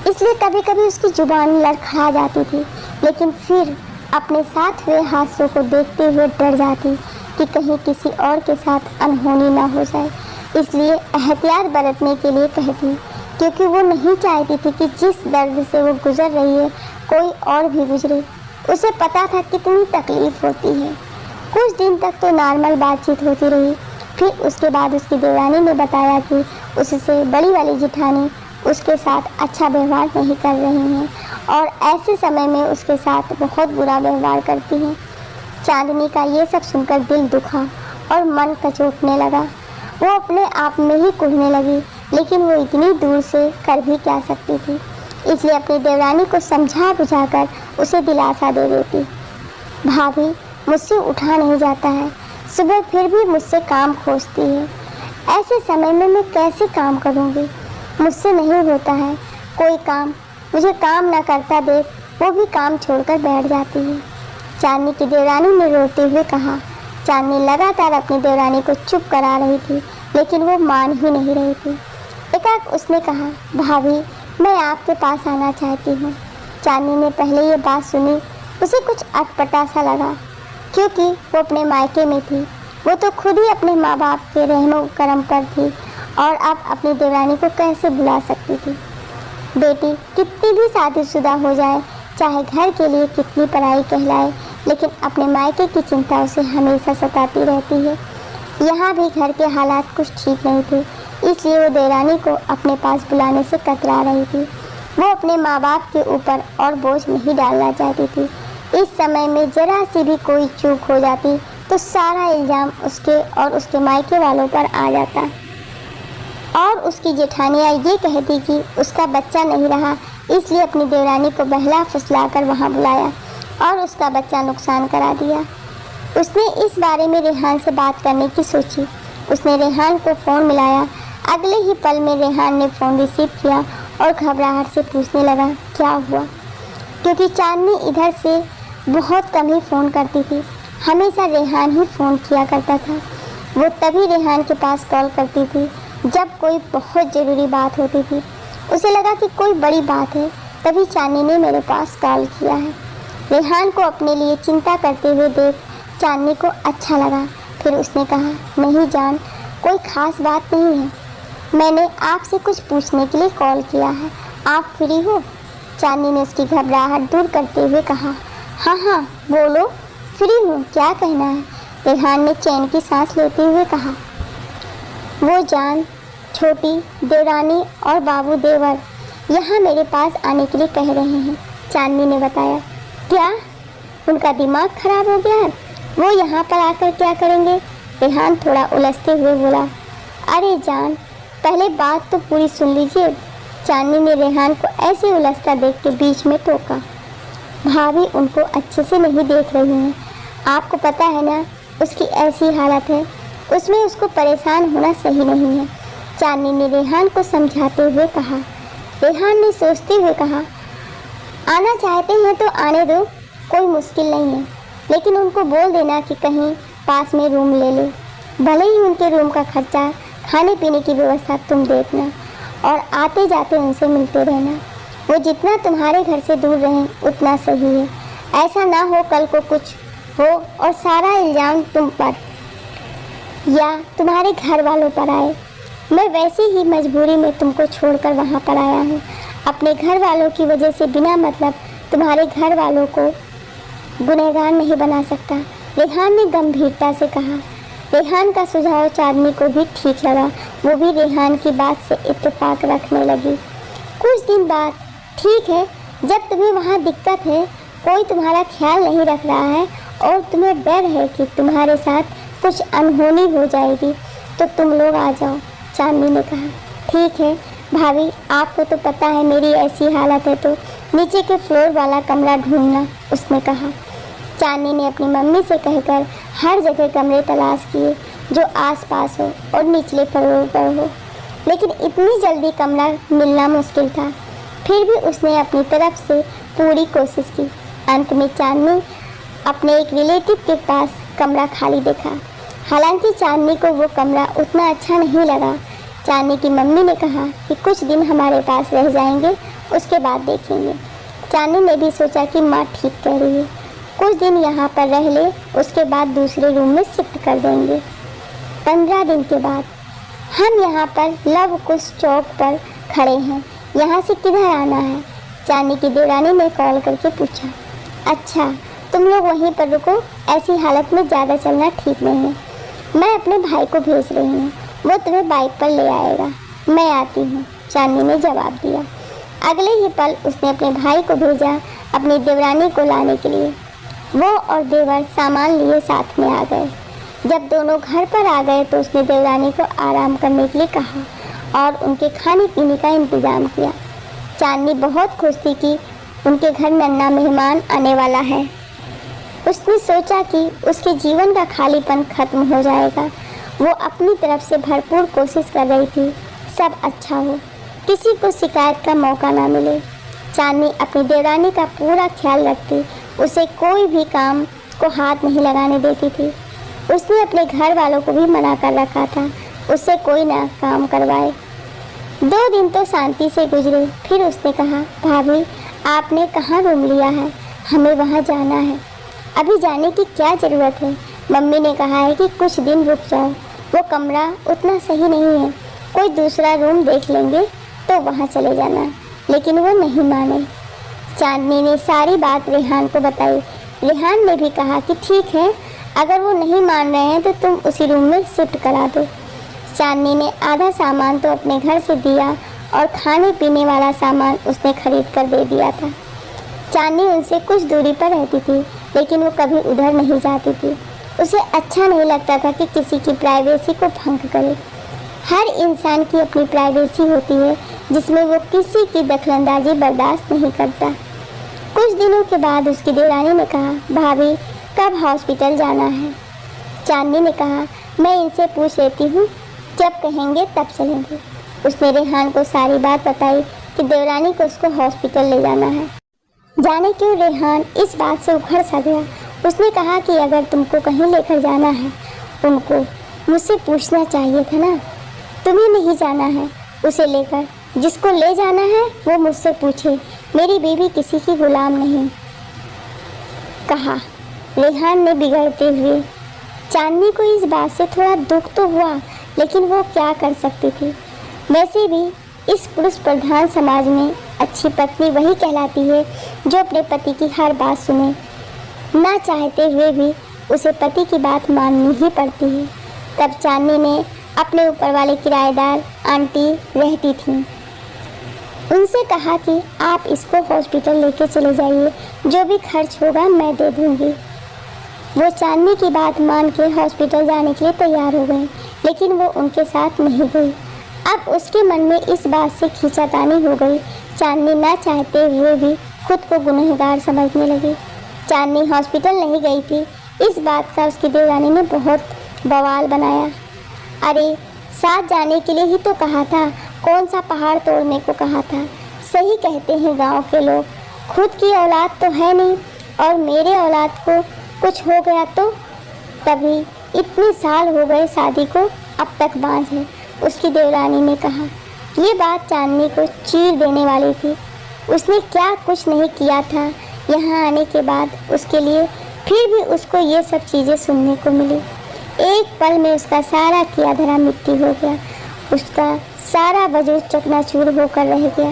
इसलिए कभी कभी उसकी जुबान लड़खड़ा जाती थी, लेकिन फिर अपने साथ हुए हादसों को देखते हुए डर जाती कि कहीं किसी और के साथ अनहोनी ना हो जाए। इसलिए एहतियात बरतने के लिए कहती, क्योंकि वो नहीं चाहती थी कि जिस दर्द से वो गुजर रही है कोई और भी गुजरे। उसे पता था कितनी तकलीफ़ होती है। कुछ दिन तक तो नॉर्मल बातचीत होती रही, फिर उसके बाद उसकी देवरानी ने बताया कि उससे बड़ी वाली जिठानी उसके साथ अच्छा व्यवहार नहीं कर रही हैं और ऐसे समय में उसके साथ बहुत बुरा व्यवहार करती हैं। चांदनी का ये सब सुनकर दिल दुखा और मन कचोटने लगा। वो अपने आप में ही कुढ़ने लगी, लेकिन वो इतनी दूर से कर भी क्या सकती थी। इसलिए अपनी देवरानी को समझा बुझाकर उसे दिलासा दे देती। भाभी, मुझसे उठा नहीं जाता है, सुबह फिर भी मुझसे काम खोजती है। ऐसे समय में मैं कैसे काम करूँगी? मुझसे नहीं होता है कोई काम। मुझे काम ना करता देख वो भी काम छोड़कर बैठ जाती है, चांदनी की देवरानी ने रोते हुए कहा। चांदनी लगातार अपनी देवरानी को चुप करा रही थी, लेकिन वो मान ही नहीं रही थी। एकाएक उसने कहा, भाभी, मैं आपके पास आना चाहती हूँ। चांदनी ने पहले ये बात सुनी, उसे कुछ अटपटा सा लगा, क्योंकि वो अपने मायके में थी। वो तो खुद ही अपने माँ बाप के रहमो करम पर थी और अब अपनी देवरानी को कैसे बुला सकती थी। बेटी कितनी भी शादीशुदा हो जाए, चाहे घर के लिए कितनी पराई कहलाए, लेकिन अपने मायके की चिंता उसे हमेशा सताती रहती है। यहाँ भी घर के हालात कुछ ठीक नहीं थे, इसलिए वो देवरानी को अपने पास बुलाने से कतरा रही थी। वो अपने माँ बाप के ऊपर और बोझ नहीं डालना चाहती थी। इस समय में जरा सी भी कोई चूक हो जाती तो सारा इल्ज़ाम उसके और उसके मायके वालों पर आ जाता और उसकी जेठानियाँ ये कहती कि उसका बच्चा नहीं रहा, इसलिए अपनी देवरानी को बहला फुसला कर वहाँ बुलाया और उसका बच्चा नुकसान करा दिया। उसने इस बारे में रेहान से बात करने की सोची। उसने रेहान को फ़ोन मिलाया। अगले ही पल में रेहान ने फ़ोन रिसीव किया और घबराहट से पूछने लगा, क्या हुआ? क्योंकि चांदनी इधर से बहुत कम ही फ़ोन करती थी, हमेशा रेहान ही फ़ोन किया करता था। वो तभी रेहान के पास कॉल करती थी जब कोई बहुत ज़रूरी बात होती थी। उसे लगा कि कोई बड़ी बात है, तभी चांदनी ने मेरे पास कॉल किया है। रेहान को अपने लिए चिंता करते हुए देख चांदनी को अच्छा लगा। फिर उसने कहा, नहीं जान, कोई ख़ास बात नहीं है, मैंने आपसे कुछ पूछने के लिए कॉल किया है, आप फ्री हो? चांदनी ने उसकी घबराहट दूर करते हुए कहा, हाँ हाँ बोलो, फ्री हूँ, क्या कहना है? रेहान ने चैन की सांस लेते हुए कहा। वो जान, छोटी देवरानी और बाबू देवर यहाँ मेरे पास आने के लिए कह रहे हैं, चांदनी ने बताया। क्या उनका दिमाग खराब हो गया है? वो यहाँ पर आकर क्या करेंगे? रेहान थोड़ा उलझते हुए बोला। अरे जान, पहले बात तो पूरी सुन लीजिए। चांदनी ने रेहान को ऐसे उलझता देख के बीच में टोका। भाभी उनको अच्छे से नहीं देख रही हैं, आपको पता है ना उसकी ऐसी हालत है, उसमें उसको परेशान होना सही नहीं है, चांदनी ने रेहान को समझाते हुए कहा। रेहान ने सोचते हुए कहा, आना चाहते हैं तो आने दो, कोई मुश्किल नहीं है, लेकिन उनको बोल देना कि कहीं पास में रूम ले ले, भले ही उनके रूम का खर्चा, खाने पीने की व्यवस्था तुम देखना और आते जाते उनसे मिलते रहना। वो जितना तुम्हारे घर से दूर रहें उतना सही है। ऐसा ना हो कल को कुछ हो और सारा इल्ज़ाम तुम पर या तुम्हारे घर वालों पर आए। मैं वैसे ही मजबूरी में तुमको छोड़कर वहाँ पर आया हूँ। अपने घर वालों की वजह से बिना मतलब तुम्हारे घर वालों को गुनहगार नहीं बना सकता, रेहान ने गंभीरता से कहा। रेहान का सुझाव चांदनी को भी ठीक लगा। वो भी रेहान की बात से इत्तेफाक रखने लगी। कुछ दिन बाद, ठीक है, जब तुम्हें वहाँ दिक्कत है, कोई तुम्हारा ख्याल नहीं रख रहा है और तुम्हें डर है कि तुम्हारे साथ कुछ अनहोनी हो जाएगी, तो तुम लोग आ जाओ, चांदनी ने कहा। ठीक है भाभी, आपको तो पता है मेरी ऐसी हालत है, तो नीचे के फ्लोर वाला कमरा ढूंढना, उसने कहा। चांदनी ने अपनी मम्मी से कहकर हर जगह कमरे तलाश किए जो आसपास हो और निचले फ्लोर पर हो, लेकिन इतनी जल्दी कमरा मिलना मुश्किल था। फिर भी उसने अपनी तरफ से पूरी कोशिश की। अंत में चांदनी अपने एक रिलेटिव के पास कमरा खाली देखा। हालांकि चांदनी को वो कमरा उतना अच्छा नहीं लगा। चांदनी की मम्मी ने कहा कि कुछ दिन हमारे पास रह जाएंगे, उसके बाद देखेंगे। चांदनी ने भी सोचा कि माँ ठीक कह रही है, कुछ दिन यहाँ पर रह ले, उसके बाद दूसरे रूम में शिफ्ट कर देंगे। 15 दिन के बाद हम यहाँ पर लव कुश चौक पर खड़े हैं, यहाँ से किधर आना है? चांदनी की देवरानी ने कॉल करके पूछा। अच्छा, तुम लोग वहीं पर रुको, ऐसी हालत में ज़्यादा चलना ठीक नहीं है। मैं अपने भाई को भेज रही हूँ, वो तुम्हें बाइक पर ले आएगा। मैं आती हूँ, चांदनी ने जवाब दिया। अगले ही पल उसने अपने भाई को भेजा अपनी देवरानी को लाने के लिए। वो और देवर सामान लिए साथ में आ गए। जब दोनों घर पर आ गए तो उसने देवरानी को आराम करने के लिए कहा और उनके खाने पीने का इंतज़ाम किया। चांदनी बहुत खुश थी कि उनके घर नन्हा मेहमान आने वाला है। उसने सोचा कि उसके जीवन का खालीपन खत्म हो जाएगा। वो अपनी तरफ से भरपूर कोशिश कर रही थी सब अच्छा हो, किसी को शिकायत का मौका ना मिले। चांदनी अपनी देवरानी का पूरा ख्याल रखती, उसे कोई भी काम को हाथ नहीं लगाने देती थी। उसने अपने घर वालों को भी मना कर रखा था उससे कोई ना काम करवाए। 2 दिन तो शांति से गुजरे। फिर उसने कहा, भाभी आपने कहाँ रूम लिया है? हमें वहाँ जाना है। अभी जाने की क्या ज़रूरत है? मम्मी ने कहा है कि कुछ दिन रुक जाओ, वो कमरा उतना सही नहीं है, कोई दूसरा रूम देख लेंगे तो वहाँ चले जाना। लेकिन वो नहीं माने। चांदनी ने सारी बात रेहान को बताई। रेहान ने भी कहा कि ठीक है, अगर वो नहीं मान रहे हैं तो तुम उसी रूम में शिफ्ट करा दो। चांदनी ने आधा सामान तो अपने घर से दिया और खाने पीने वाला सामान उसने खरीद कर दे दिया था। चांदनी उनसे कुछ दूरी पर रहती थी, लेकिन वो कभी उधर नहीं जाती थी। उसे अच्छा नहीं लगता था कि किसी की प्राइवेसी को भंग करे। हर इंसान की अपनी प्राइवेसी होती है जिसमें वो किसी की दखलंदाजी बर्दाश्त नहीं करता। कुछ दिनों के बाद उसकी देवरानी ने कहा, भाभी कब हॉस्पिटल जाना है? चांदनी ने कहा, मैं इनसे पूछ लेती हूँ, जब कहेंगे तब चलेंगे। उसने रेहान को सारी बात बताई कि देवरानी को उसको हॉस्पिटल ले जाना है। जाने क्यों रेहान इस बात से उखड़ सा गया। उसने कहा कि अगर तुमको कहीं लेकर जाना है उनको मुझसे पूछना चाहिए था ना। तुम्हें नहीं जाना है उसे लेकर, जिसको ले जाना है वो मुझसे पूछे, मेरी बीवी किसी की गुलाम नहीं, कहा रेहान ने बिगड़ते हुए। चांदनी को इस बात से थोड़ा दुख तो हुआ, लेकिन वो क्या कर सकती थी। वैसे भी इस पुरुष प्रधान समाज में अच्छी पत्नी वही कहलाती है जो अपने पति की हर बात सुने। ना चाहते हुए भी उसे पति की बात माननी ही पड़ती है। तब चांदनी ने अपने ऊपर वाले किराएदार आंटी रहती थी, उनसे कहा कि आप इसको हॉस्पिटल लेके चले जाइए, जो भी खर्च होगा मैं दे दूँगी। वो चांदनी की बात मान के हॉस्पिटल जाने के लिए तैयार हो गए, लेकिन वो उनके साथ नहीं गई। अब उसके मन में इस बात से खींचातानी हो गई। चांदनी ना चाहते हुए भी खुद को गुनहगार समझने लगी। चांदनी हॉस्पिटल नहीं गई थी, इस बात का उसकी देवरानी ने बहुत बवाल बनाया। अरे साथ जाने के लिए ही तो कहा था, कौन सा पहाड़ तोड़ने को कहा था। सही कहते हैं गांव के लोग, खुद की औलाद तो है नहीं और मेरे औलाद को कुछ हो गया तो। तभी इतने साल हो गए शादी को, अब तक बांझ है, उसकी देवरानी ने कहा। ये बात चांदनी को चीर देने वाली थी। उसने क्या कुछ नहीं किया था यहाँ आने के बाद उसके लिए, फिर भी उसको ये सब चीज़ें सुनने को मिली। एक पल में उसका सारा किया धरा मिट्टी हो गया, उसका सारा वजूद चकनाचूर होकर रह गया।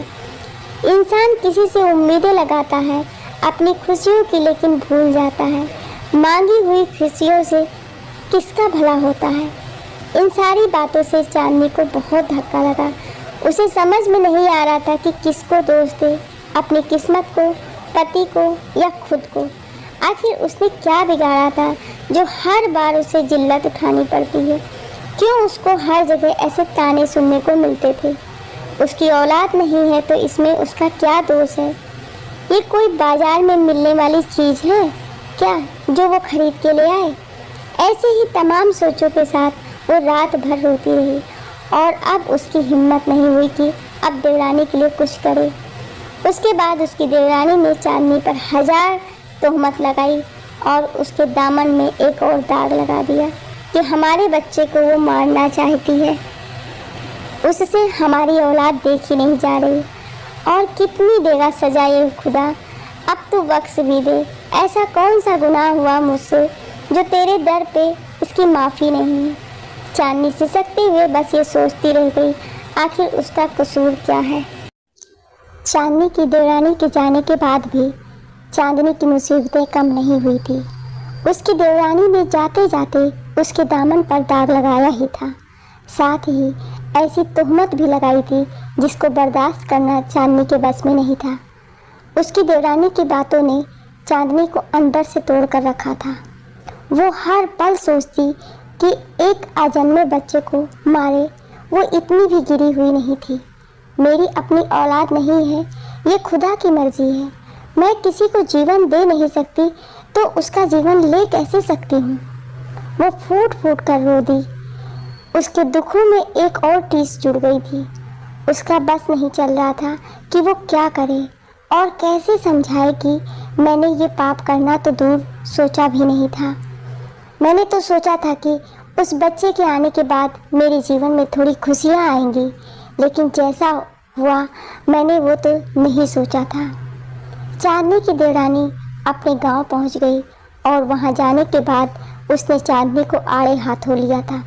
इंसान किसी से उम्मीदें लगाता है अपनी खुशियों की, लेकिन भूल जाता है मांगी हुई खुशियों से किसका भला होता है। इन सारी बातों से चांदनी को बहुत धक्का लगा। उसे समझ में नहीं आ रहा था कि किसको दोष दे, अपनी किस्मत को, पति को या खुद को। आखिर उसने क्या बिगाड़ा था जो हर बार उसे जिल्लत उठानी पड़ती है? क्यों उसको हर जगह ऐसे ताने सुनने को मिलते थे? उसकी औलाद नहीं है तो इसमें उसका क्या दोष है? ये कोई बाजार में मिलने वाली चीज़ है क्या जो वो खरीद के ले आए? ऐसे ही तमाम सोचों के साथ वो रात भर रोती रही और अब उसकी हिम्मत नहीं हुई कि अब देवरानी के लिए कुछ करे। उसके बाद उसकी देवरानी ने चांदनी पर 1000 तोहमत लगाई और उसके दामन में एक और दाग लगा दिया कि हमारे बच्चे को वो मारना चाहती है, उससे हमारी औलाद देखी नहीं जा रही। और कितनी देगा सजा ये खुदा, अब तो बख्श भी दे। ऐसा कौन सा गुनाह हुआ मुझसे जो तेरे दर पे इसकी माफ़ी नहीं है। चांदनी सिसकते हुए बस ये सोचती रह गई, आखिर उसका कसूर क्या है। चांदनी की देवरानी के जाने के बाद भी चांदनी की मुसीबतें कम नहीं हुई थी। उसकी देवरानी ने जाते जाते उसके दामन पर दाग लगाया ही था, साथ ही ऐसी तोहमत भी लगाई थी जिसको बर्दाश्त करना चांदनी के बस में नहीं था। उसकी देवरानी की बातों ने चांदनी को अंदर से तोड़ कर रखा था। वो हर पल सोचती कि एक अजन्मे बच्चे को मारे, वो इतनी भी गिरी हुई नहीं थी। मेरी अपनी औलाद नहीं है, ये खुदा की मर्जी है। मैं किसी को जीवन दे नहीं सकती तो उसका जीवन ले कैसे सकती हूँ। वो फूट फूट कर रो दी। उसके दुखों में एक और टीस जुड़ गई थी। उसका बस नहीं चल रहा था कि वो क्या करे और कैसे समझाए कि मैंने ये पाप करना तो दूर सोचा भी नहीं था। मैंने तो सोचा था कि उस बच्चे के आने के बाद मेरे जीवन में थोड़ी खुशियाँ आएंगी, लेकिन जैसा हुआ मैंने वो तो नहीं सोचा था। चांदनी की देवरानी अपने गांव पहुंच गई और वहां जाने के बाद उसने चांदनी को आड़े हाथों लिया था।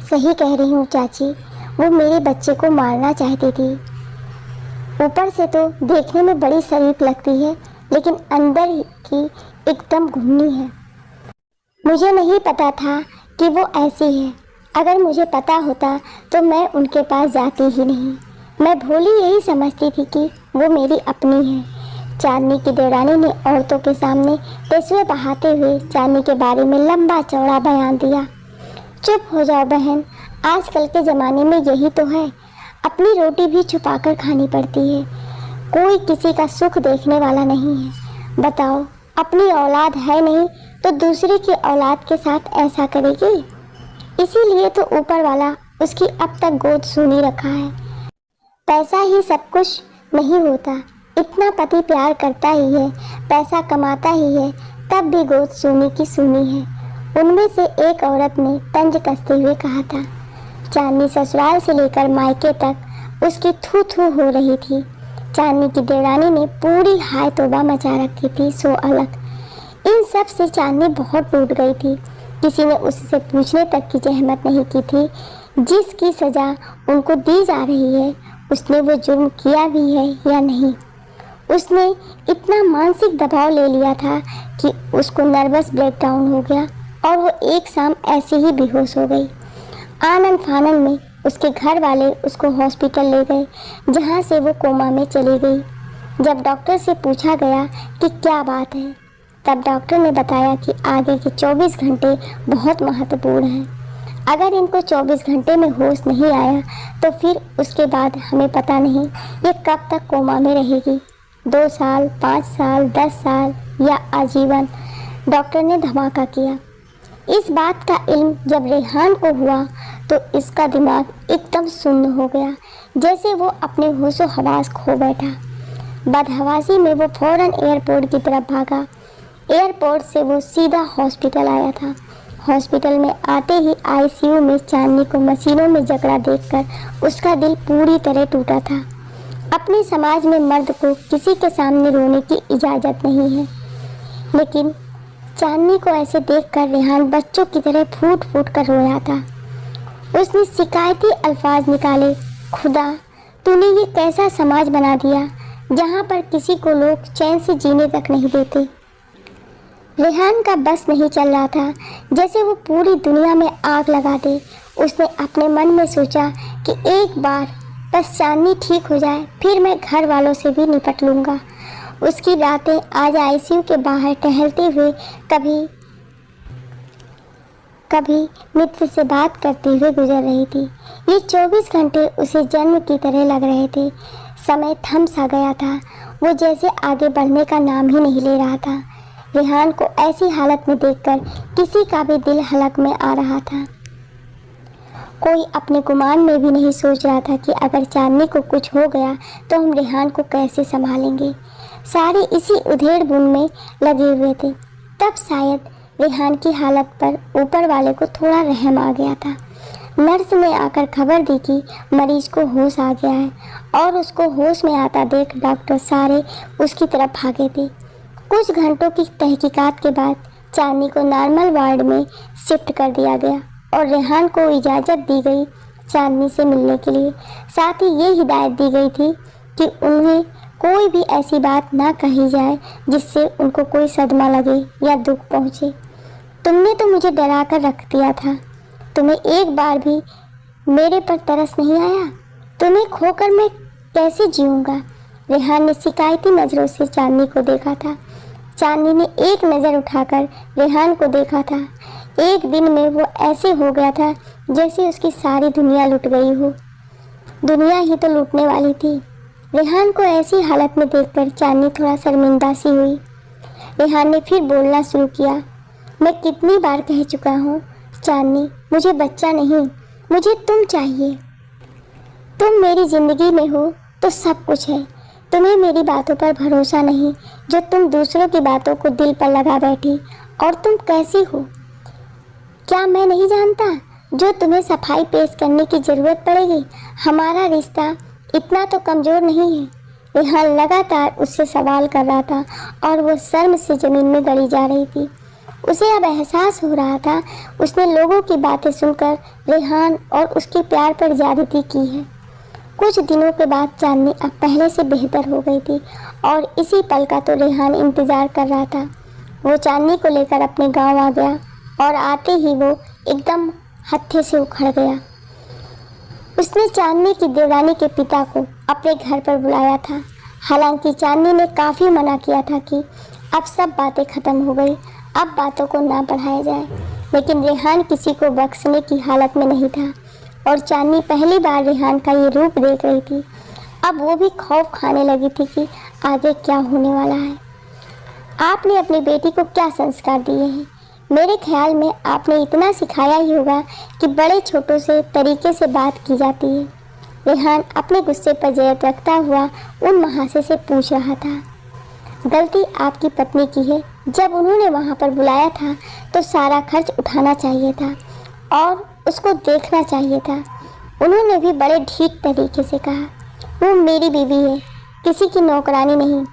सही कह रही हूँ चाची, वो मेरे बच्चे को मारना चाहती थी। ऊपर से तो देखने में बड़ी शरीफ लगती है, लेकिन अंदर की एकदम घुन्नी है। मुझे नहीं पता था कि वो ऐसी है। अगर मुझे पता होता तो मैं उनके पास जाती ही नहीं। मैं भोली यही समझती थी कि वो मेरी अपनी है। चांदनी की देवरानी ने औरतों के सामने तेसुए बहाते हुए चांदनी के बारे में लंबा चौड़ा बयान दिया। चुप हो जाओ बहन, आजकल के ज़माने में यही तो है, अपनी रोटी भी छुपाकर खानी पड़ती है। कोई किसी का सुख देखने वाला नहीं है। बताओ, अपनी औलाद है नहीं तो दूसरे की औलाद के साथ ऐसा करेगी? इसीलिए तो ऊपर वाला उसकी अब तक गोद सूनी रखा है। पैसा ही सब कुछ नहीं होता, इतना पति प्यार करता ही है, पैसा कमाता ही है, तब भी गोद सूनी की सूनी है। उनमें से एक औरत ने तंज कसते हुए कहा था। चांदनी ससुराल से लेकर मायके तक उसकी थू थू हो रही थी। चांदनी की देवरानी ने पूरी हाय तौबा मचा रखी थी, सो अलग। इन सब से चांदनी बहुत टूट गई थी। किसी ने उससे पूछने तक की जहमत नहीं की थी। जिसकी सज़ा उनको दी जा रही है उसने वो जुर्म किया भी है या नहीं। उसने इतना मानसिक दबाव ले लिया था कि उसको नर्वस ब्रेकडाउन हो गया और वो एक शाम ऐसे ही बेहोश हो गई। आनन फानन में उसके घर वाले उसको हॉस्पिटल ले गए, जहाँ से वो कोमा में चली गई। जब डॉक्टर से पूछा गया कि क्या बात है, तब डॉक्टर ने बताया कि आगे के 24 घंटे बहुत महत्वपूर्ण हैं। अगर इनको 24 घंटे में होश नहीं आया तो फिर उसके बाद हमें पता नहीं ये कब तक कोमा में रहेगी, 2 साल, 5 साल, 10 साल या आजीवन। डॉक्टर ने धमाका किया। इस बात का इल्म जब रेहान को हुआ तो इसका दिमाग एकदम सुन्न हो गया, जैसे वो अपने होशो हवास खो बैठा। बदहवासी में वो फौरन एयरपोर्ट की तरफ भागा। एयरपोर्ट से वो सीधा हॉस्पिटल आया था। हॉस्पिटल में आते ही आईसीयू में चांदनी को मशीनों में जकड़ा देखकर उसका दिल पूरी तरह टूटा था। अपने समाज में मर्द को किसी के सामने रोने की इजाज़त नहीं है, लेकिन चांदनी को ऐसे देखकर रेहान बच्चों की तरह फूट फूट कर रोया था। उसने शिकायती अल्फाज निकाले, खुदा तूने ये कैसा समाज बना दिया जहाँ पर किसी को लोग चैन से जीने तक नहीं देते। रेहान का बस नहीं चल रहा था, जैसे वो पूरी दुनिया में आग लगा दे। उसने अपने मन में सोचा कि एक बार बस चांदनी ठीक हो जाए, फिर मैं घर वालों से भी निपट लूँगा। उसकी रातें आज आईसीयू के बाहर टहलते हुए कभी मित्र से बात करते हुए गुजर रही थी। ये 24 घंटे उसे जन्म की तरह लग रहे थे। समय थम सा गया था, वो जैसे आगे बढ़ने का नाम ही नहीं ले रहा था। रेहान को ऐसी हालत में देखकर किसी का भी दिल हलक में आ रहा था। कोई अपने गुमान में भी नहीं सोच रहा था कि अगर चांदनी को कुछ हो गया तो हम रेहान को कैसे संभालेंगे। सारे इसी उधेड़-बुन में लगे हुए थे। तब शायद रेहान की हालत पर ऊपर वाले को थोड़ा रहम आ गया था। नर्स ने आकर खबर दी कि मरीज को होश आ गया है, और उसको होश में आता देख डॉक्टर सारे उसकी तरफ भागे थे। कुछ घंटों की तहकीकात के बाद चांदनी को नॉर्मल वार्ड में शिफ्ट कर दिया गया और रेहान को इजाज़त दी गई चांदनी से मिलने के लिए। साथ ही ये हिदायत दी गई थी कि उन्हें कोई भी ऐसी बात ना कही जाए जिससे उनको कोई सदमा लगे या दुख पहुँचे। तुमने तो मुझे डरा कर रख दिया था, तुम्हें एक बार भी मेरे पर तरस नहीं आया? तुम्हें खोकर मैं कैसे जीऊँगा? रेहान ने शिकायती नज़रों से चांदनी को देखा था। चांदनी ने एक नज़र उठाकर रेहान को देखा था। एक दिन में वो ऐसे हो गया था जैसे उसकी सारी दुनिया लुट गई हो। दुनिया ही तो लूटने वाली थी। रेहान को ऐसी हालत में देखकर चांदनी थोड़ा शर्मिंदा सी हुई। रेहान ने फिर बोलना शुरू किया, मैं कितनी बार कह चुका हूँ चांदनी, मुझे बच्चा नहीं, मुझे तुम चाहिए। तुम मेरी ज़िंदगी में हो तो सब कुछ है। तुम्हें मेरी बातों पर भरोसा नहीं, जो तुम दूसरों की बातों को दिल पर लगा बैठी। और तुम कैसी हो क्या मैं नहीं जानता, जो तुम्हें सफाई पेश करने की ज़रूरत पड़ेगी। हमारा रिश्ता इतना तो कमज़ोर नहीं है। रेहान लगातार उससे सवाल कर रहा था और वो शर्म से ज़मीन में गड़ी जा रही थी। उसे अब एहसास हो रहा था उसने लोगों की बातें सुनकर रेहान और उसके प्यार पर ज़्यादती की है। कुछ दिनों के बाद चांदनी अब पहले से बेहतर हो गई थी और इसी पल का तो रेहान इंतज़ार कर रहा था। वो चांदनी को लेकर अपने गांव आ गया और आते ही वो एकदम हत्थे से उखड़ गया। उसने चांदनी की देवरानी के पिता को अपने घर पर बुलाया था। हालांकि चांदनी ने काफ़ी मना किया था कि अब सब बातें ख़त्म हो गई, अब बातों को ना बढ़ाया जाए, लेकिन रेहान किसी को बख्शने की हालत में नहीं था और चांदनी पहली बार रेहान का ये रूप देख रही थी। अब वो भी खौफ खाने लगी थी कि आगे क्या होने वाला है। आपने अपनी बेटी को क्या संस्कार दिए हैं? मेरे ख्याल में आपने इतना सिखाया ही होगा कि बड़े छोटों से तरीके से बात की जाती है। रेहान अपने गुस्से पर जयत रखता हुआ उन महाशय से पूछ रहा था। गलती आपकी पत्नी की है। जब उन्होंने वहाँ पर बुलाया था तो सारा खर्च उठाना चाहिए था और उसको देखना चाहिए था। उन्होंने भी बड़े ढीठ तरीके से कहा, वो मेरी बीवी है, किसी की नौकरानी नहीं,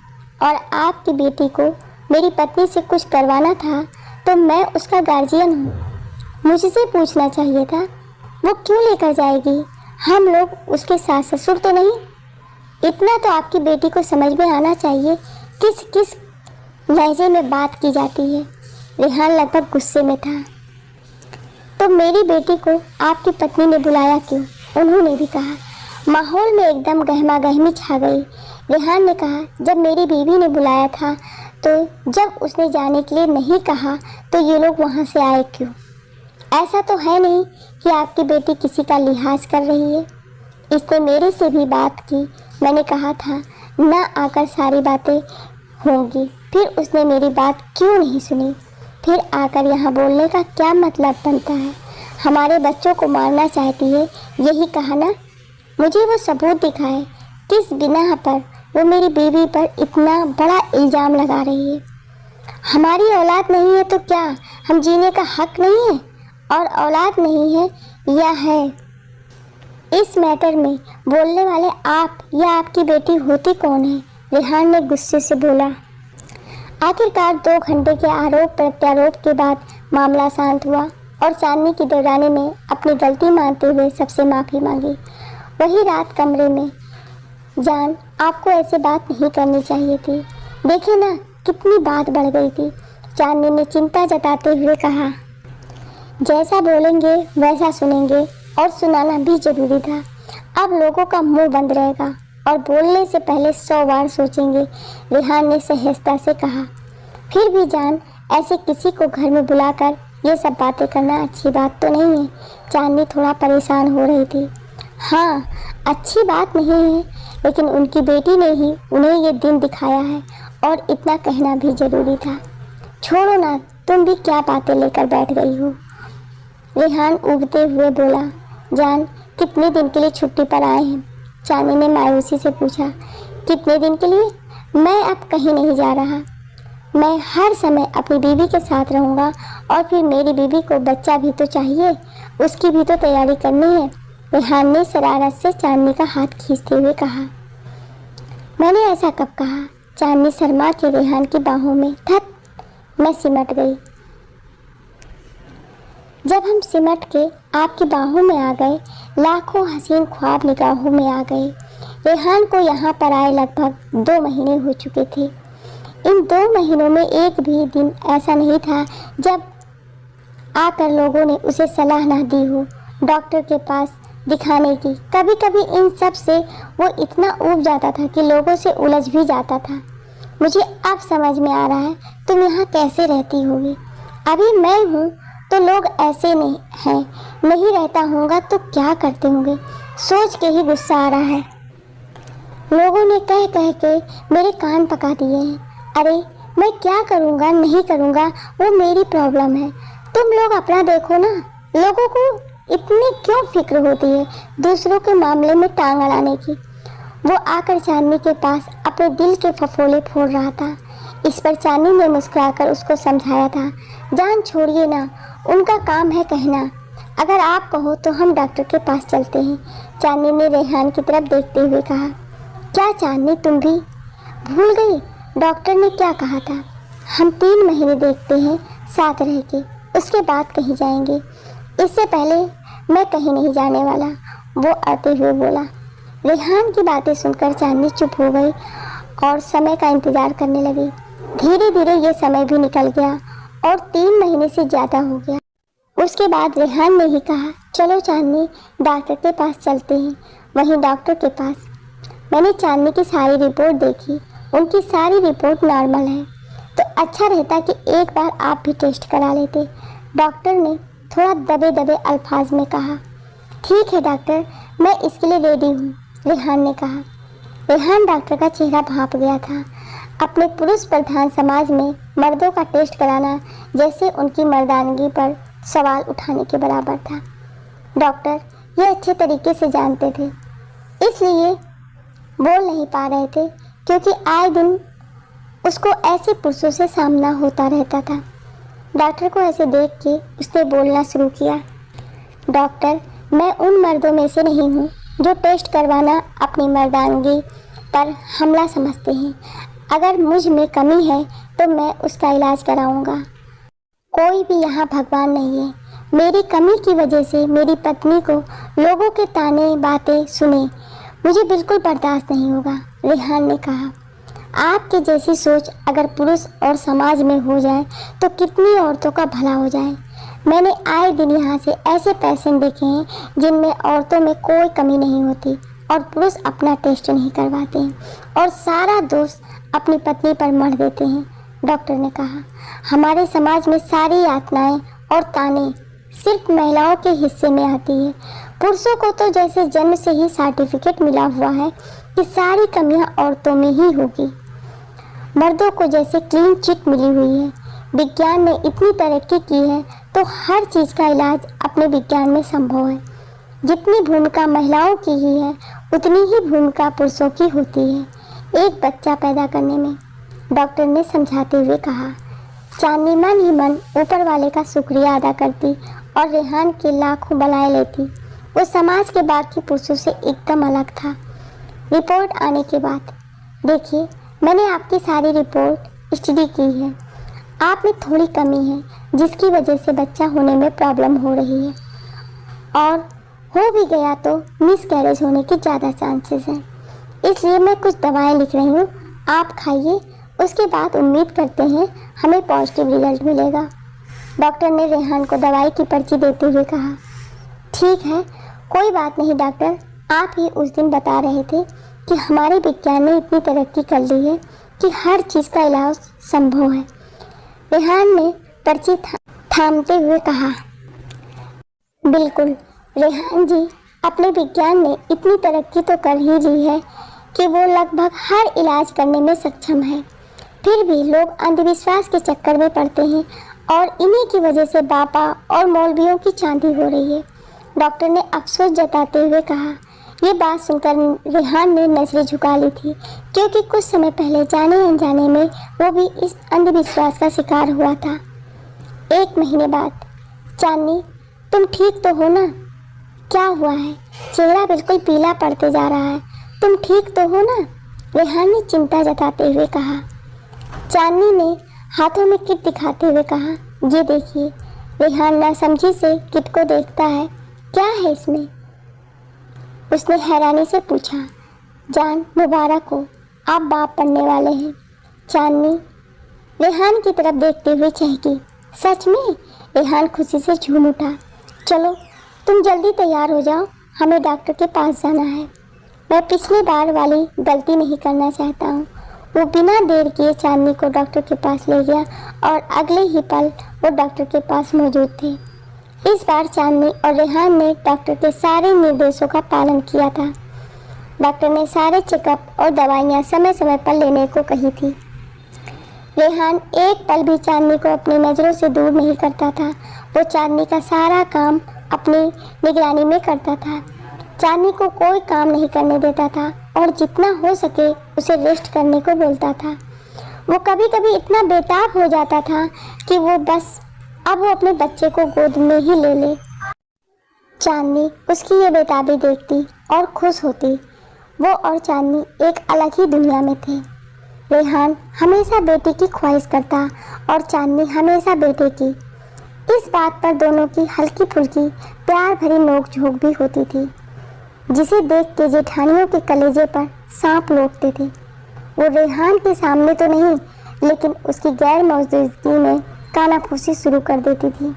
और आपकी बेटी को मेरी पत्नी से कुछ करवाना था तो मैं उसका गार्जियन हूँ। मुझसे पूछना चाहिए था, वो क्यों लेकर जाएगी? हम लोग उसके सास ससुर तो नहीं। इतना तो आपकी बेटी को समझ में आना चाहिए किस किस लहजे में बात की जाती है। रेहान लगभग गुस्से में था। तो मेरी बेटी को आपकी पत्नी ने बुलाया क्यों? उन्होंने भी कहा। माहौल में एकदम गहमा गहमी छा गई। रेहान ने कहा, जब मेरी बीवी ने बुलाया था तो जब उसने जाने के लिए नहीं कहा तो ये लोग वहाँ से आए क्यों? ऐसा तो है नहीं कि आपकी बेटी किसी का लिहाज कर रही है। इसने मेरे से भी बात की। मैंने कहा था ना आकर सारी बातें होंगी, फिर उसने मेरी बात क्यों नहीं सुनी? फिर आकर यहाँ बोलने का क्या मतलब बनता है? हमारे बच्चों को मारना चाहती है, यही कहा ना? मुझे वो सबूत दिखाए, किस बिना पर वो मेरी बीवी पर इतना बड़ा इल्ज़ाम लगा रही है। हमारी औलाद नहीं है तो क्या हम जीने का हक नहीं है? और औलाद नहीं है या है? इस मैटर में बोलने वाले आप या आपकी बेटी होती कौन है? रेहान ने गुस्से से बोला। आखिरकार 2 घंटे के आरोप प्रत्यारोप के बाद मामला शांत हुआ और चांदनी की देवरानी ने अपनी गलती मानते हुए सबसे माफ़ी मांगी। वही रात कमरे में, जान आपको ऐसे बात नहीं करनी चाहिए थी। देखिए ना कितनी बात बढ़ गई थी। चांदनी ने चिंता जताते हुए कहा, जैसा बोलेंगे वैसा सुनेंगे और सुनाना भी जरूरी था। अब लोगों का मुंह बंद रहेगा और बोलने से पहले 100 बार सोचेंगे, रेहान ने सहजता से कहा। फिर भी जान, ऐसे किसी को घर में बुलाकर ये सब बातें करना अच्छी बात तो नहीं है। चांदनी थोड़ा परेशान हो रही थी। हाँ, अच्छी बात नहीं है, लेकिन उनकी बेटी ने ही उन्हें ये दिन दिखाया है और इतना कहना भी जरूरी था। छोड़ो ना, तुम भी क्या बातें लेकर बैठ गई हो? रेहान उगते हुए बोला। जान कितने दिन के लिए छुट्टी पर आए हैं? चांदनी ने मायूसी से पूछा। कितने दिन के लिए? मैं अब कहीं नहीं जा रहा। मैं हर समय अपनी बीवी के साथ रहूँगा और फिर मेरी बीवी को बच्चा भी तो चाहिए, उसकी भी तो तैयारी करनी है। रेहान ने शरारत से चांदनी का हाथ खींचते हुए कहा। मैंने ऐसा कब कहा? चांदनी शर्मा के रेहान की बाहों में धत मैं सिमट गई। जब हम सिमट के आपकी बाहों में आ गए, लाखों हसीन ख्वाब निगाहों में आ गए। रेहान को यहाँ पर आए लगभग 2 महीने हो चुके थे। इन 2 महीनों में एक भी दिन ऐसा नहीं था जब आकर लोगों ने उसे सलाह ना दी हो डॉक्टर के पास दिखाने की। कभी कभी इन सब से वो इतना ऊब जाता था कि लोगों से उलझ भी जाता था। मुझे अब समझ में आ रहा है तुम यहाँ कैसे रहती होगी। अभी मैं हूँ तो लोग ऐसे नहीं हैं, नहीं रहता होगा तो क्या करते होंगे, सोच के ही गुस्सा आ रहा है। लोगों ने कह कह के मेरे कान पका दिए हैं। अरे मैं क्या करूँगा नहीं करूँगा वो मेरी प्रॉब्लम है। तुम लोग अपना देखो ना। लोगों को इतनी क्यों फिक्र होती है दूसरों के मामले में टांग अड़ाने की? वो आकर चांदनी के पास अपने दिल के फफोले फोड़ रहा था। इस पर चांदनी ने मुस्कुराकर उसको समझाया था। जान छोड़िए ना, उनका काम है कहना। अगर आप कहो तो हम डॉक्टर के पास चलते हैं। चांदनी ने रेहान की तरफ देखते हुए कहा। क्या चांदनी, तुम भी भूल गई डॉक्टर ने क्या कहा था? हम 3 महीने देखते हैं साथ रह के, उसके बाद कहीं जाएंगे। इससे पहले मैं कहीं नहीं जाने वाला, वो आते हुए बोला। रेहान की बातें सुनकर चांदनी चुप हो गई और समय का इंतज़ार करने लगी। धीरे धीरे ये समय भी निकल गया और 3 महीने से ज़्यादा हो गया। उसके बाद रेहान ने ही कहा, चलो चांदनी डॉक्टर के पास चलते हैं। वहीं डॉक्टर के पास मैंने चांदनी की सारी रिपोर्ट देखी। उनकी सारी रिपोर्ट नॉर्मल है। तो अच्छा रहता कि एक बार आप भी टेस्ट करा लेते, डॉक्टर ने थोड़ा दबे दबे अल्फाज में कहा। ठीक है डॉक्टर, मैं इसके लिए रेडी हूँ, रेहान ने कहा। रेहान डॉक्टर का चेहरा भाप गया था। अपने पुरुष प्रधान समाज में मर्दों का टेस्ट कराना जैसे उनकी मर्दानगी पर सवाल उठाने के बराबर था। डॉक्टर ये अच्छे तरीके से जानते थे, इसलिए बोल नहीं पा रहे थे क्योंकि आए दिन उसको ऐसे पुरुषों से सामना होता रहता था। डॉक्टर को ऐसे देख के उसने बोलना शुरू किया। डॉक्टर, मैं उन मर्दों में से नहीं हूँ जो टेस्ट करवाना अपनी मर्दानगी पर हमला समझते हैं। अगर मुझ में कमी है तो मैं उसका इलाज कराऊंगा। कोई भी यहाँ भगवान नहीं है। मेरी कमी की वजह से मेरी पत्नी को लोगों के ताने बातें सुने मुझे बिल्कुल बर्दाश्त नहीं होगा, रेहान ने कहा। आपके जैसी सोच अगर पुरुष और समाज में हो जाए तो कितनी औरतों का भला हो जाए। मैंने आए दिन यहाँ से ऐसे पेशेंट देखे हैं जिनमें औरतों में कोई कमी नहीं होती और पुरुष अपना टेस्ट नहीं करवाते हैं और सारा दोष अपनी पत्नी पर मढ़ देते हैं। डॉक्टर ने कहा। हमारे समाज में सारी यातनाएं और ताने सिर्फ महिलाओं के हिस्से में आती है। पुरुषों को तो जैसे जन्म से ही सर्टिफिकेट मिला हुआ है कि सारी कमियां औरतों में ही होगी। मर्दों को जैसे क्लीन चिट मिली हुई है। विज्ञान ने इतनी तरक्की की है तो हर चीज़ का इलाज अपने विज्ञान में संभव है। जितनी भूमिका महिलाओं की ही है उतनी ही भूमिका पुरुषों की होती है एक बच्चा पैदा करने में, डॉक्टर ने समझाते हुए कहा। चांदनी मन ही मन ऊपर वाले का शुक्रिया अदा करती और रेहान के लाखों बलाएं लेती। वो समाज के बाकी पुरुषों से एकदम अलग था। रिपोर्ट आने के बाद, देखिए मैंने आपकी सारी रिपोर्ट स्टडी की है। आप में थोड़ी कमी है जिसकी वजह से बच्चा होने में प्रॉब्लम हो रही है, और हो भी गया तो मिसकैरेज होने के ज़्यादा चांसेस हैं। इसलिए मैं कुछ दवाएं लिख रही हूँ, आप खाइए। उसके बाद उम्मीद करते हैं हमें पॉजिटिव रिजल्ट मिलेगा। डॉक्टर ने रेहान को दवाई की पर्ची देते हुए कहा। ठीक है, कोई बात नहीं डॉक्टर, आप ही उस दिन बता रहे थे कि हमारे विज्ञान ने इतनी तरक्की कर ली है कि हर चीज़ का इलाज संभव है। रेहान ने पर्ची थामते हुए कहा। बिल्कुल रेहान जी, अपने विज्ञान ने इतनी तरक्की तो कर ही ली है कि वो लगभग हर इलाज करने में सक्षम है। फिर भी लोग अंधविश्वास के चक्कर में पड़ते हैं और इन्हीं की वजह से बाबा और मौलवियों की चांदी हो रही है, डॉक्टर ने अफसोस जताते हुए कहा। ये बात सुनकर रेहान ने नजरें झुका ली थी, क्योंकि कुछ समय पहले जाने अनजाने में वो भी इस अंधविश्वास का शिकार हुआ था। 1 महीने बाद, चांदनी तुम ठीक तो हो ना? क्या हुआ है? चेहरा बिल्कुल पीला पड़ते जा रहा है, तुम ठीक तो हो ना? रेहान ने चिंता जताते हुए कहा। चांदनी ने हाथों में किट दिखाते हुए कहा, ये देखिए। रेहान नासमझी से किट को देखता है। क्या है इसमें? उसने हैरानी से पूछा। जान मुबारक हो, आप बाप बनने वाले हैं। चांदनी रेहान की तरफ देखते हुए चहकी। सच में? रेहान खुशी से झूम उठा। चलो तुम जल्दी तैयार हो जाओ, हमें डॉक्टर के पास जाना है। मैं पिछली बार वाली गलती नहीं करना चाहता हूँ। वो बिना देर किए चांदनी को डॉक्टर के पास ले गया और अगले ही पल वो डॉक्टर के पास मौजूद थे। इस बार चांदनी और रेहान ने डॉक्टर के सारे निर्देशों का पालन किया था। डॉक्टर ने सारे चेकअप और दवाइयाँ समय समय पर लेने को कही थी। रेहान एक पल भी चांदनी को अपनी नज़रों से दूर नहीं करता था। वो चांदनी का सारा काम अपनी निगरानी में करता था। चांदनी को कोई काम नहीं करने देता था और जितना हो सके उसे रेस्ट करने को बोलता था। वो कभी कभी इतना बेताब हो जाता था कि वो बस अब वो अपने बच्चे को गोद में ही ले ले। चांदनी उसकी ये बेताबी देखती और खुश होती। वो और चांदनी एक अलग ही दुनिया में थे। रेहान हमेशा बेटे की ख्वाहिश करता और चांदनी हमेशा बेटे की। इस बात पर दोनों की हल्की फुल्की प्यार भरी नोक-झोंक भी होती थी, जिसे देख के जेठानियों के कलेजे पर सांप लौटते थे। वो रेहान के सामने तो नहीं, लेकिन उसकी गैर मौजूदगी में कानाफूसी शुरू कर देती थी।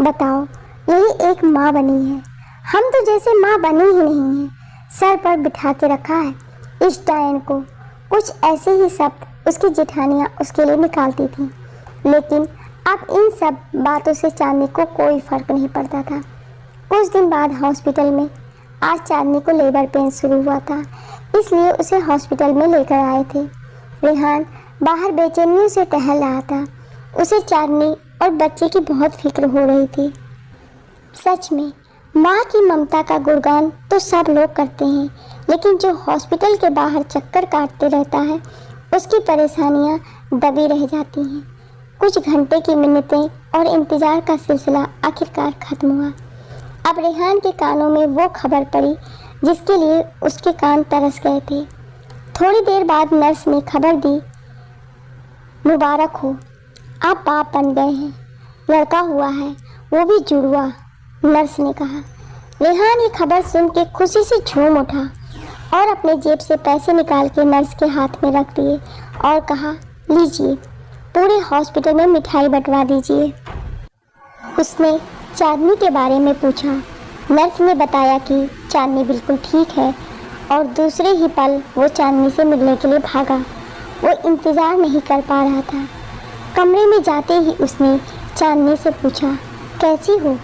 बताओ, यही एक माँ बनी है। हम तो जैसे माँ बनी ही नहीं है। सर पर बिठा के रखा है इस डायन को। कुछ ऐसे ही शब्द उसकी जेठानियाँ उसके लिए निकालती थी, लेकिन अब इन सब बातों से चांदनी को कोई फर्क नहीं पड़ता था। कुछ दिन बाद हॉस्पिटल में आज चांदनी को लेबर पेन शुरू हुआ था, इसलिए उसे हॉस्पिटल में लेकर आए थे। रेहान बाहर बेचैनियों से टहल रहा था। उसे चांदनी और बच्चे की बहुत फिक्र हो रही थी। सच में माँ की ममता का गुणगान तो सब लोग करते हैं, लेकिन जो हॉस्पिटल के बाहर चक्कर काटते रहता है उसकी परेशानियाँ दबी रह जाती हैं। कुछ घंटे की मिन्नतें और इंतज़ार का सिलसिला आखिरकार ख़त्म हुआ। अब रेहान के कानों में वो खबर पड़ी जिसके लिए उसके कान तरस गए थे। थोड़ी देर बाद नर्स ने खबर दी, मुबारक हो, आप बाप बन गए हैं। लड़का हुआ है, वो भी जुड़वा, नर्स ने कहा। रेहान ये खबर सुन के खुशी से झूम उठा और अपने जेब से पैसे निकाल के नर्स के हाथ में रख दिए और कहा, लीजिए, पूरे हॉस्पिटल में मिठाई बंटवा दीजिए। उसने चांदनी के बारे में पूछा। नर्स ने बताया कि चांदनी बिल्कुल ठीक है और दूसरे ही पल वो चांदनी से मिलने के लिए भागा। वो इंतज़ार नहीं कर पा रहा था। कमरे में जाते ही उसने चांदनी से पूछा, कैसी हो?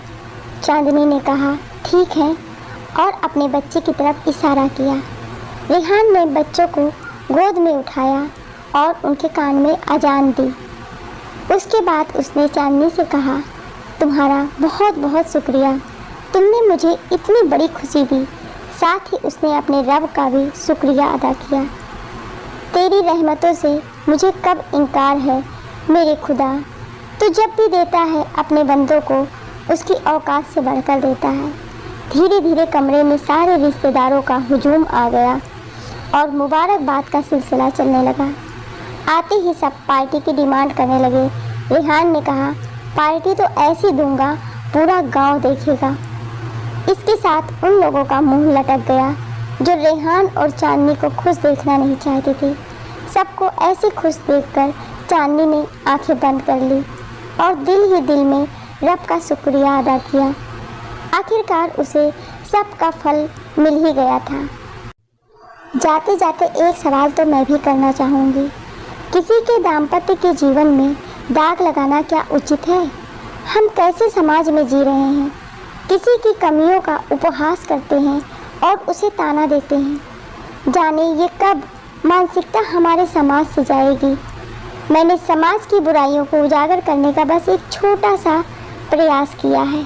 चांदनी ने कहा, ठीक है, और अपने बच्चे की तरफ इशारा किया। रेहान ने बच्चों को गोद में उठाया और उनके कान में अजान दी। उसके बाद उसने चांदनी से कहा, तुम्हारा बहुत बहुत शुक्रिया, तुमने मुझे इतनी बड़ी खुशी दी। साथ ही उसने अपने रब का भी शुक्रिया अदा किया। तेरी रहमतों से मुझे कब इनकार है मेरे खुदा, तू जब भी देता है अपने बंदों को उसकी औकात से बढ़कर देता है। धीरे धीरे कमरे में सारे रिश्तेदारों का हुजूम आ गया और मुबारकबाद का सिलसिला चलने लगा। आते ही सब पार्टी की डिमांड करने लगे। रेहान ने कहा, पार्टी तो ऐसी दूंगा पूरा गांव देखेगा। इसके साथ उन लोगों का मुंह लटक गया जो रेहान और चांदनी को खुश देखना नहीं चाहते थे। सबको ऐसे खुश देखकर चांदनी ने आंखें बंद कर ली और दिल ही दिल में रब का शुक्रिया अदा किया। आखिरकार उसे सबका फल मिल ही गया था। जाते जाते एक सवाल तो मैं भी करना चाहूँगी, किसी के दाम्पत्य के जीवन में दाग लगाना क्या उचित है? हम कैसे समाज में जी रहे हैं? किसी की कमियों का उपहास करते हैं और उसे ताना देते हैं। जाने ये कब मानसिकता हमारे समाज से जाएगी। मैंने समाज की बुराइयों को उजागर करने का बस एक छोटा सा प्रयास किया है।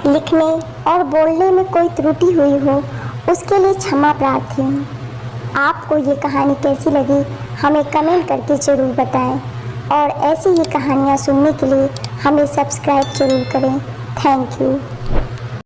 लिखने और बोलने में कोई त्रुटि हुई हो उसके लिए क्षमा प्रार्थी हूँ। आपको ये कहानी कैसी लगी हमें कमेंट करके ज़रूर बताएं और ऐसी ही कहानियाँ सुनने के लिए हमें सब्सक्राइब ज़रूर करें। Thank you.